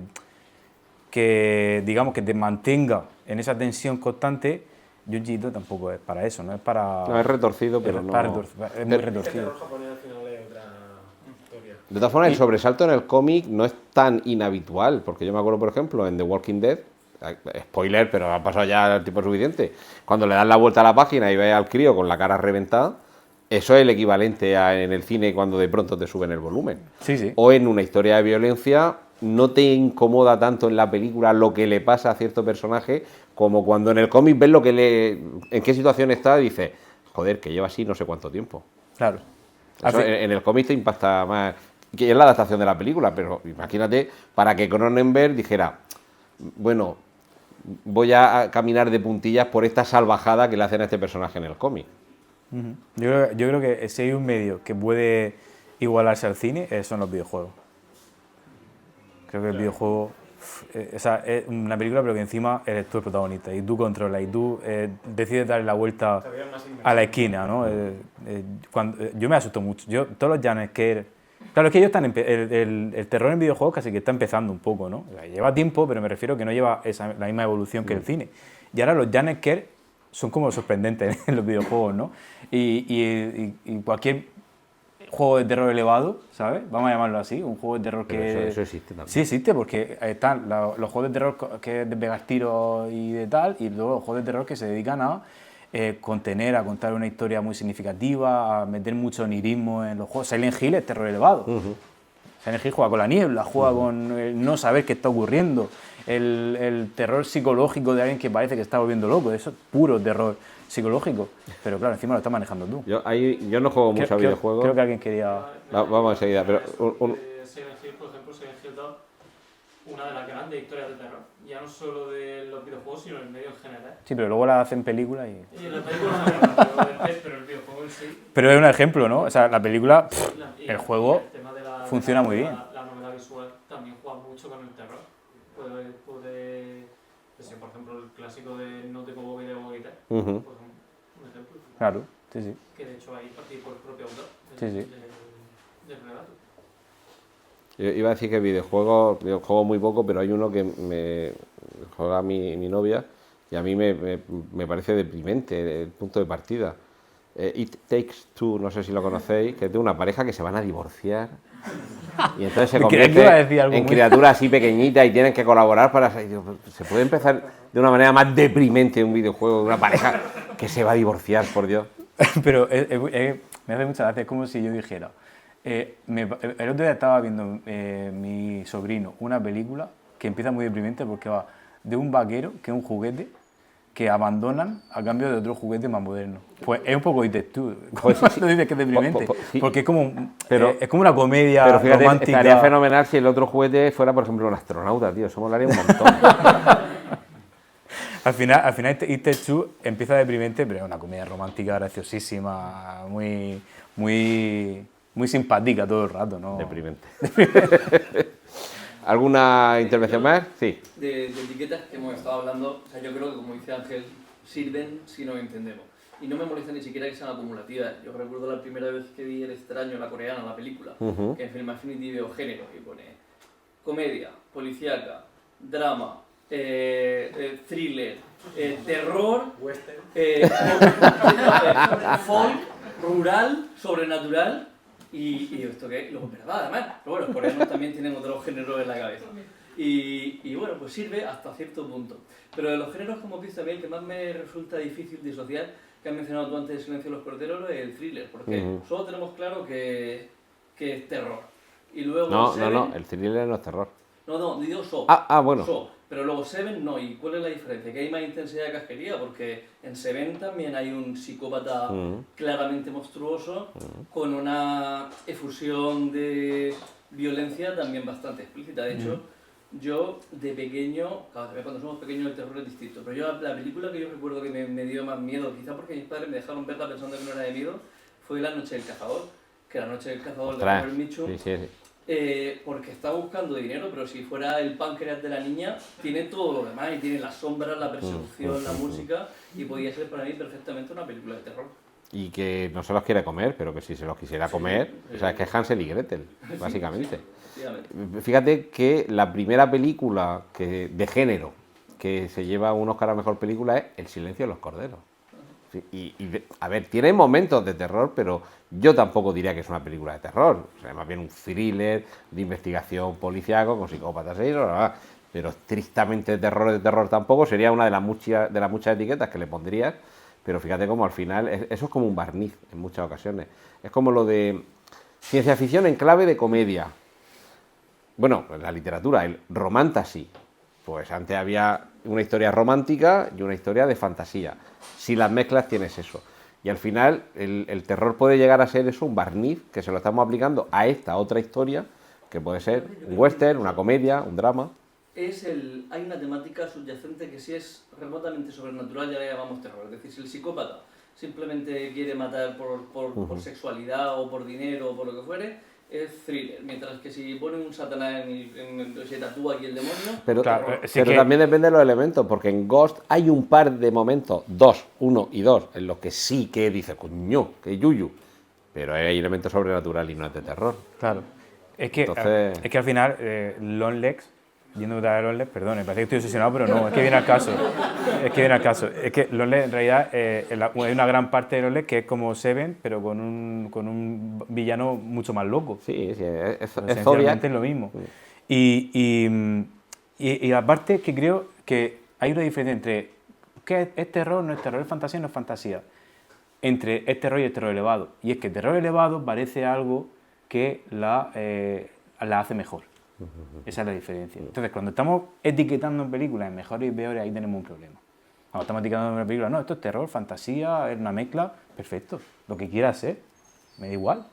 digamos que te mantenga en esa tensión constante, Junjiito tampoco es para eso, no es para... No, es retorcido, pero no... Es muy retorcido. El terror japonés al final es otra historia. De todas formas, el sobresalto en el cómic no es tan inhabitual, porque yo me acuerdo, por ejemplo, en The Walking Dead, spoiler, pero ha pasado ya el tiempo suficiente, cuando le das la vuelta a la página y ves al crío con la cara reventada, eso es el equivalente a en el cine cuando de pronto te suben el volumen. Sí, sí. O en una historia de violencia no te incomoda tanto en la película lo que le pasa a cierto personaje como cuando en el cómic ves en qué situación está y dices, joder, que lleva así no sé cuánto tiempo. Claro. Eso en el cómic te impacta más, que es la adaptación de la película, pero imagínate para que Cronenberg dijera, bueno, voy a caminar de puntillas por esta salvajada que le hacen a este personaje en el cómic. Yo creo que si hay un medio que puede igualarse al cine, son los videojuegos. Creo que el videojuego es una película, pero que encima eres tú el protagonista y tú controlas y tú decides darle la vuelta a la esquina, ¿no? Yo me asusto mucho. Todos los jumpscares Claro, es que ellos están el terror en videojuegos casi que está empezando un poco, ¿no? O sea, lleva tiempo, pero me refiero que no lleva la misma evolución que el cine. Y ahora los jumpscares son como sorprendentes en los videojuegos, ¿no? Y cualquier juego de terror elevado, ¿sabes? Vamos a llamarlo así, un juego de terror Pero que... eso existe también. Sí existe, porque están los juegos de terror que es de pegar tiros y de tal, y luego los juegos de terror que se dedican a contener, a contar una historia muy significativa, a meter mucho onirismo en los juegos. Silent Hill es terror elevado. Silent Hill juega con la niebla, juega con el no saber qué está ocurriendo, el terror psicológico de alguien que parece que está volviendo loco, eso es puro terror psicológico. Pero claro, encima lo estás manejando tú. Yo no juego mucho a videojuegos. Creo que alguien quería... Vamos enseguida, pero... Silent Hill, por ejemplo, Silent Hill 2, una de las grandes historias de terror, ya no solo de los videojuegos, sino en medio en general. Sí, pero luego la hacen película y... Y en la película no, pero el videojuego en sí... Pero es un ejemplo, ¿no? O sea, la película, y el juego el tema de funciona muy bien. La novela visual también juega mucho con el terror. Pues, por ejemplo, el clásico de No te convoque de Boguita, pues un ejemplo. Claro, sí, sí. Que de hecho ahí participó el propio autor Sí, sí. del relato. Yo iba a decir que videojuegos juego muy poco, pero hay uno que me juega mi novia y a mí me parece deprimente el punto de partida. It Takes Two, no sé si lo conocéis, que es de una pareja que se van a divorciar y entonces se Creía que iba a decir convierte algo en muy- criaturas así pequeñitas y tienen que colaborar para... Se puede empezar de una manera más deprimente un videojuego, de una pareja que se va a divorciar, por Dios. Pero me hace mucha gracia, es como si yo dijera... el otro día estaba viendo mi sobrino una película que empieza muy deprimente porque va de un vaquero, que es un juguete, que abandonan a cambio de otro juguete más moderno. Pues es un poco It Takes Two. Pues sí, Cuando dices que es deprimente. Sí. Porque es como, Pero- es como una comedia Pero fíjate, romántica. estaría fenomenal si el otro juguete fuera, por ejemplo, un astronauta, tío. Eso molaría un montón. Al final It Takes Two empieza deprimente, pero es una comedia romántica graciosísima, muy simpática todo el rato, ¿no? Deprimente. ¿Alguna intervención más? Sí. De etiquetas que hemos estado hablando, o sea, yo creo que, como dice Ángel, sirven si nos entendemos. Y no me molesta ni siquiera que sean acumulativas. Yo recuerdo la primera vez que vi El extraño, la coreana, la película, que en Film Affinity veo género, y pone comedia, policíaca, drama, thriller, terror, Western. folk, rural, sobrenatural. Y esto que lo esperaba además, pero bueno, los coreanos también tienen otros géneros en la cabeza. Y bueno, pues sirve hasta cierto punto. Pero de los géneros, como visto también, el que más me resulta difícil disociar, que has mencionado tú antes de Silencio de los Corderos, es el thriller, porque solo tenemos claro que es terror. Y luego No, Seven- el thriller no es terror. No, digo Saw. Bueno. Saw. Pero luego Seven no. ¿Y cuál es la diferencia? Que hay más intensidad de casquería, porque en Seven también hay un psicópata claramente monstruoso, con una efusión de violencia también bastante explícita. De hecho, yo de pequeño, claro, cuando somos pequeños el terror es distinto, pero yo la película que yo recuerdo que me dio más miedo, quizá porque mis padres me dejaron verla pensando que no era de miedo, fue La Noche del Cazador, que La Noche del Cazador de Robert Mitchum. Sí. Porque está buscando dinero, pero si fuera el páncreas de la niña, tiene todo lo demás, y tiene las sombras, la persecución, la música, y podía ser para mí perfectamente una película de terror. Y que no se los quiere comer, pero que si se los quisiera comer, o sea, es que es Hansel y Gretel, básicamente. Efectivamente. Fíjate que la primera película de género que se lleva un Oscar a Mejor Película es El silencio de los corderos. Sí, a ver, tiene momentos de terror, pero yo tampoco diría que es una película de terror. O sea, más bien un thriller de investigación policiaco con psicópatas y eso, pero estrictamente de terror tampoco. Sería una de las muchas etiquetas que le pondrías, pero fíjate cómo al final eso es como un barniz en muchas ocasiones. Es como lo de ciencia ficción en clave de comedia. Bueno, en la literatura, el romantasy. Pues antes había una historia romántica y una historia de fantasía. Si las mezclas tienes eso. Y al final el terror puede llegar a ser eso, un barniz, que se lo estamos aplicando a esta otra historia, que puede ser un western, una comedia, un drama. Hay una temática subyacente que si es remotamente sobrenatural ya la llamamos terror. Es decir, si el psicópata simplemente quiere matar por sexualidad o por dinero o por lo que fuere, es thriller. Mientras que si pone un satanás se tatúa aquí el demonio... Pero, Claro, sí pero que- también depende de los elementos, porque en Ghost hay un par de momentos, 1 y 2, en los que sí que dice, coño, que yuyu. pero hay elementos sobrenaturales y no es de terror. Claro. Es que, Entonces- es que al final, Longlegs, yendo a Longlegs, perdón, me parece que estoy obsesionado, pero no, es que viene al caso. Es que viene al caso. Es que Longlegs, en realidad, hay una gran parte de Longlegs que es como Seven, pero con un villano mucho más loco. Sí, es Esencialmente Zodiac. es lo mismo. Y aparte que creo que hay una diferencia entre ¿qué es terror? No es terror, es fantasía, no es fantasía. Entre es terror y el terror elevado. Y es que el terror elevado parece algo que la hace mejor. Esa es la diferencia. Entonces, cuando estamos etiquetando en películas en mejores y peores, ahí tenemos un problema. Cuando estamos etiquetando en una película, no, esto es terror, fantasía, es una mezcla, perfecto. Lo que quiera ser, me da igual.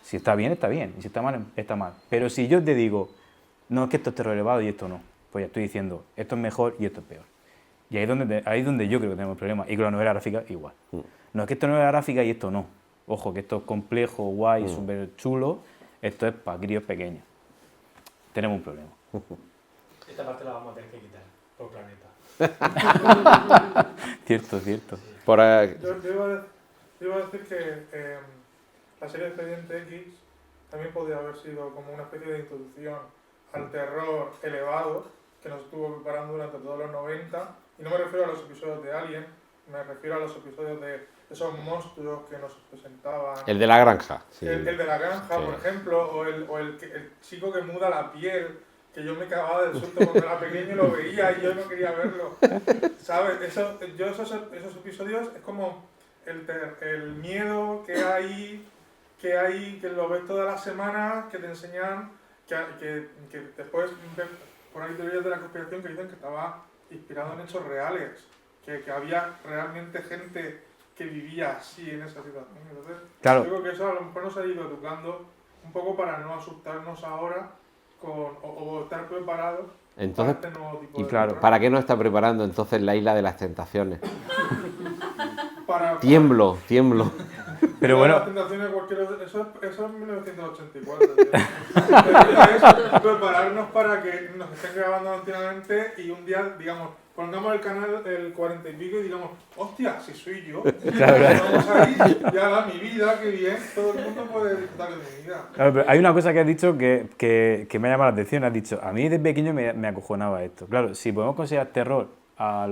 Si está bien, está bien. Y si está mal, está mal. Pero si yo te digo, no, es que esto es terror elevado y esto no, pues ya estoy diciendo, esto es mejor y esto es peor. Y ahí es donde yo creo que tenemos el problema. Y con la novela gráfica, igual. No, es que esto es novela gráfica y esto no. Ojo, que esto es complejo, guay, súper chulo. Esto es para críos pequeños. Tenemos un problema. Esta parte la vamos a tener que quitar por planeta. Cierto, cierto. Por, Yo iba a decir que la serie Expediente X también podría haber sido como una especie de introducción al terror elevado que nos estuvo preparando durante todos los 90. Y no me refiero a los episodios de Alien, me refiero a los episodios de esos monstruos que nos presentaban. el de la granja. Sí. El de la granja, Sí. por ejemplo, o el chico que muda la piel, que yo me cagaba del susto cuando era pequeño y lo veía y yo no quería verlo. ¿Sabes? Esos episodios es como el miedo que lo ves todas las semanas, que te enseñan, que después por ahí teorías de la conspiración que dicen que estaba inspirado en hechos reales, que había realmente gente que vivía así en esa situación. Entonces, Claro. yo creo que eso a lo mejor nos ha ido educando un poco para no asustarnos ahora o estar preparados Entonces, para este nuevo tipo y de claro, terror. ¿Para qué nos está preparando entonces la isla de las tentaciones? Para Tiemblo. Pero bueno, las tentaciones, eso es 1984. tío. Es prepararnos para que nos estén grabando continuamente y un día, digamos, pongamos el canal el 40 y pico y digamos, hostia, si soy yo. Vamos ahí, ya va mi vida, qué bien, todo el mundo puede disfrutar de mi vida. claro, pero hay una cosa que has dicho que me ha llamado la atención. Has dicho, a mí desde pequeño me acojonaba esto. Claro, si podemos considerar terror a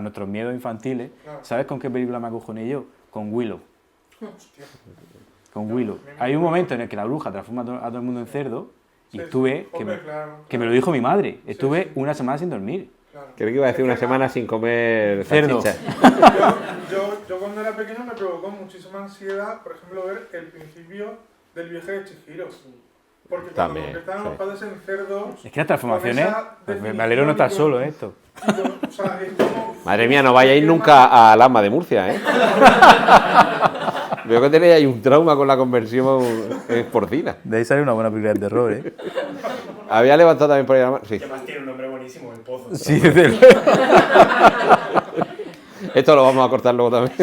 nuestros miedos infantiles, Claro. ¿sabes con qué película me acojoné yo? Con Willow. Hostia. Con Willow. Hay un momento en el que la bruja transforma a todo el mundo en cerdo y Sí, estuve, sí. Hombre, claro, que me claro. lo dijo mi madre, estuve sí. una semana sin dormir. Claro. Creo que iba a decir una semana sin comer Cerdo. salchicha. Yo cuando era pequeño me provocó muchísima ansiedad, por ejemplo, ver el principio del viaje de Chihiro. Porque cuando También, convirtaban sí. los padres en cerdos, Es que las transformaciones, Con esa pues, me definición alegro no estar y con- solo en esto. o sea, es como... Madre mía, no vayáis nunca al Alma de Murcia, ¿eh? Veo que tenéis ahí un trauma con la conversión porcina. De ahí sale una buena película de terror, ¿eh? Había levantado también por ahí la mano. Sí. Que además tiene un nombre buenísimo, el pozo. Sí, Esto lo vamos a cortar luego también.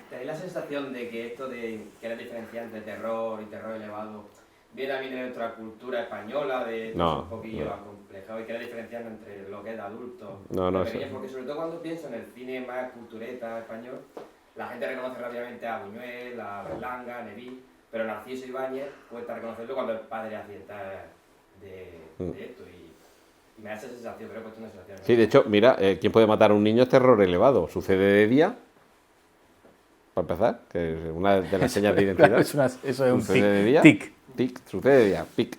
¿Tenéis la sensación de que esto de querer diferenciar entre terror y terror elevado viene también de nuestra cultura española, de No, un poquillo no. acomplejado y querer diferenciar entre lo que es de adulto No, no, y pequeño? eso- Porque sobre todo cuando pienso en el cine más cultureta español, la gente reconoce rápidamente a Buñuel, a Berlanga, a Neville, pero Narciso Ibáñez cuesta reconocerlo cuando el padre acierta de esto y me da esa sensación, pero he puesto una sensación. ¿no? Sí, de hecho, mira, ¿quién puede matar a un niño es terror elevado? ¿Sucede de día? Para empezar, que es una de las señas de identidad. eso es un ¿Sucede de día? tic. Tic, sucede de día, pic.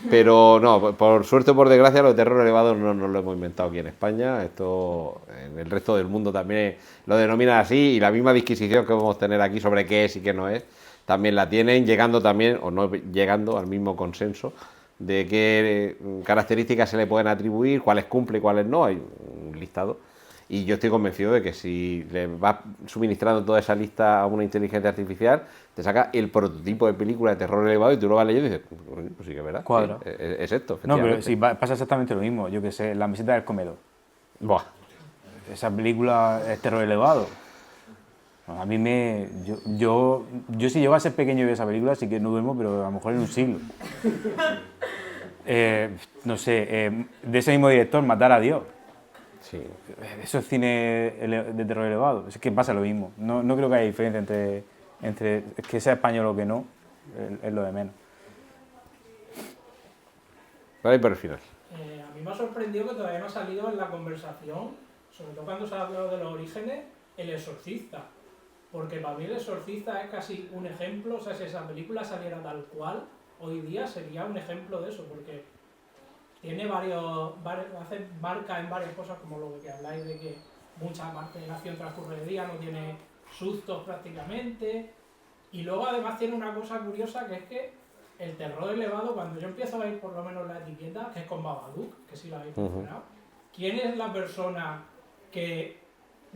Pero no, por suerte o por desgracia, lo de terror elevado no nos lo hemos inventado aquí en España. Esto en el resto del mundo también lo denominan así y la misma disquisición que vamos a tener aquí sobre qué es y qué no es, también la tienen, llegando también, o no llegando al mismo consenso de qué características se le pueden atribuir, cuáles cumple y cuáles no. Hay un listado. Y yo estoy convencido de que si le vas suministrando toda esa lista a una inteligencia artificial, te saca el prototipo de película de terror elevado y tú lo vas leyendo y dices, pues sí que verás. Cuadra. Es esto, No, pero efectivamente. sí, pasa exactamente lo mismo. Yo que sé, La meseta del comedor. Buah. Esa película es terror elevado. A mí yo si llego a ser pequeño y veo esa película, sí que no duermo, pero a lo mejor en un siglo. No sé, de ese mismo director, Matar a Dios. Sí. Eso es cine de terror elevado. Es que pasa lo mismo. No creo que haya diferencia entre que sea español o que no, es lo de menos. Vale, por el final. A mí me ha sorprendido que todavía no ha salido en la conversación, sobre todo cuando se ha hablado de los orígenes, El Exorcista. Porque para mí El Exorcista es casi un ejemplo, o sea, si esa película saliera tal cual, hoy día sería un ejemplo de eso, porque tiene marca en varias cosas, como lo que habláis de que mucha parte de la acción transcurre de día, no tiene sustos prácticamente, y luego además tiene una cosa curiosa, que es que el terror elevado, cuando yo empiezo a ver por lo menos la etiqueta, que es con Babadook, que sí la habéis mencionado, ¿quién es la persona que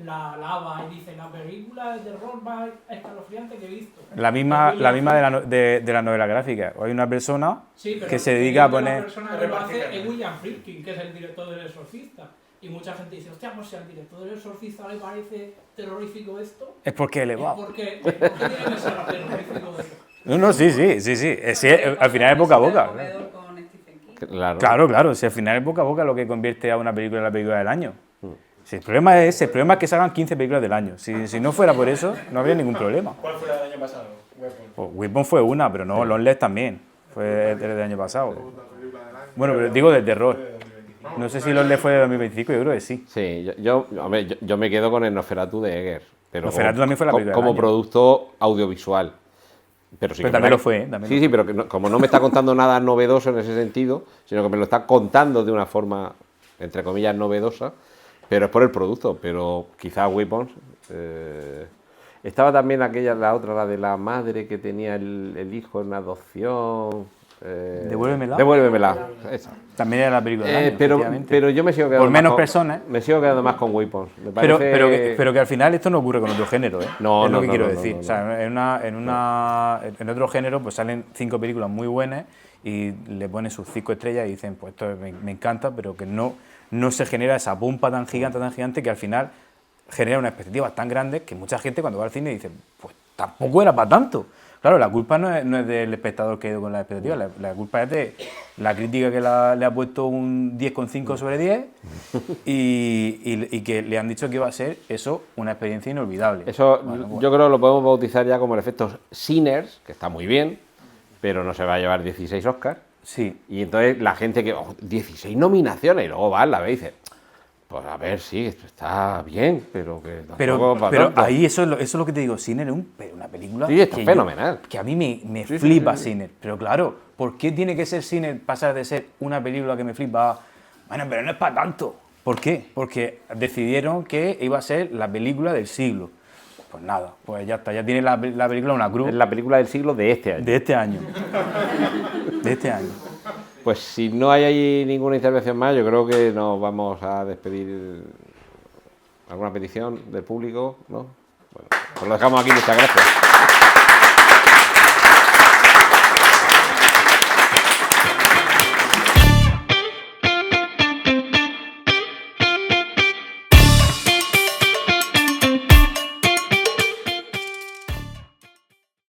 la alaba y dice la película de terror más escalofriante que he visto? La misma de la novela gráfica. Hay una persona Sí, pero que se dedica a la poner... persona que lo hace es William Friedkin, que es el director del Exorcista. Y mucha gente dice, hostia, pues si al director del Exorcista le parece terrorífico esto, Es porque es elevado. ¿por qué tiene que ser terrorífico esto? No, sí. Sí, al final es boca a boca. Comedor con Stephen King. Claro. Si al final es boca a boca lo que convierte a una película en la película del año. Si el problema es que salgan 15 películas del año. Si no fuera por eso, no habría ningún problema. ¿Cuál fue la del año pasado? Weapon. Pues Weapon fue una, pero no, Lonely también. Fue del año pasado. Bueno, pero digo del terror. No sé si Lonely fue de 2025, yo creo que sí. Sí, yo me quedo con el Nosferatu de Eggers. Pero Nosferatu también fue la película del como año. producto audiovisual. Pero Pero también lo fue, ¿eh? Sí, pero que como no me está contando nada novedoso en ese sentido, sino que me lo está contando de una forma, entre comillas, novedosa, pero es por el producto. Pero quizás Weapons... estaba también la otra, la de la madre que tenía el hijo en adopción... Devuélvemela. Devuélvemela. Esa. También era la película del año, efectivamente. Pero yo me sigo quedando Por menos más personas. Me sigo quedando más con Weapons. Me parece... Pero que al final esto no ocurre con otro género, ¿eh? No, es lo que no, quiero no, decir. no. O sea, en otro género pues salen 5 películas muy buenas y le ponen sus 5 estrellas y dicen, pues esto me encanta, pero que no se genera esa pompa tan gigante que al final genera una expectativa tan grande que mucha gente cuando va al cine dice, pues tampoco era para tanto. Claro, la culpa no es del espectador que ha ido con la expectativa, la culpa es de la crítica que le ha puesto un 10,5 sobre 10 y que le han dicho que iba a ser eso una experiencia inolvidable. Eso Bueno. yo creo que lo podemos bautizar ya como el efecto Sinners, que está muy bien, pero no se va a llevar 16 Oscars. Sí. Y entonces la gente que... 16 nominaciones, y luego va, la ve y dice... Pues a ver, sí, esto está bien, pero que tampoco para Pero tanto. ahí eso es lo que te digo, Sinner es una película Sí, está que fenomenal. que a mí me Sí, flipa sí. Sinner. Pero claro, ¿por qué tiene que ser Sinner pasar de ser una película que me flipa a, bueno, pero no es para tanto? ¿Por qué? Porque decidieron que iba a ser la película del siglo. Pues nada, pues ya está, ya tiene la película una cruz Es la película del siglo de este año. de este año. De este año. Pues si no hay ahí ninguna intervención más, yo creo que nos vamos a despedir. ¿Alguna petición del público? ¿No? Bueno, pues lo dejamos aquí, muchas gracias.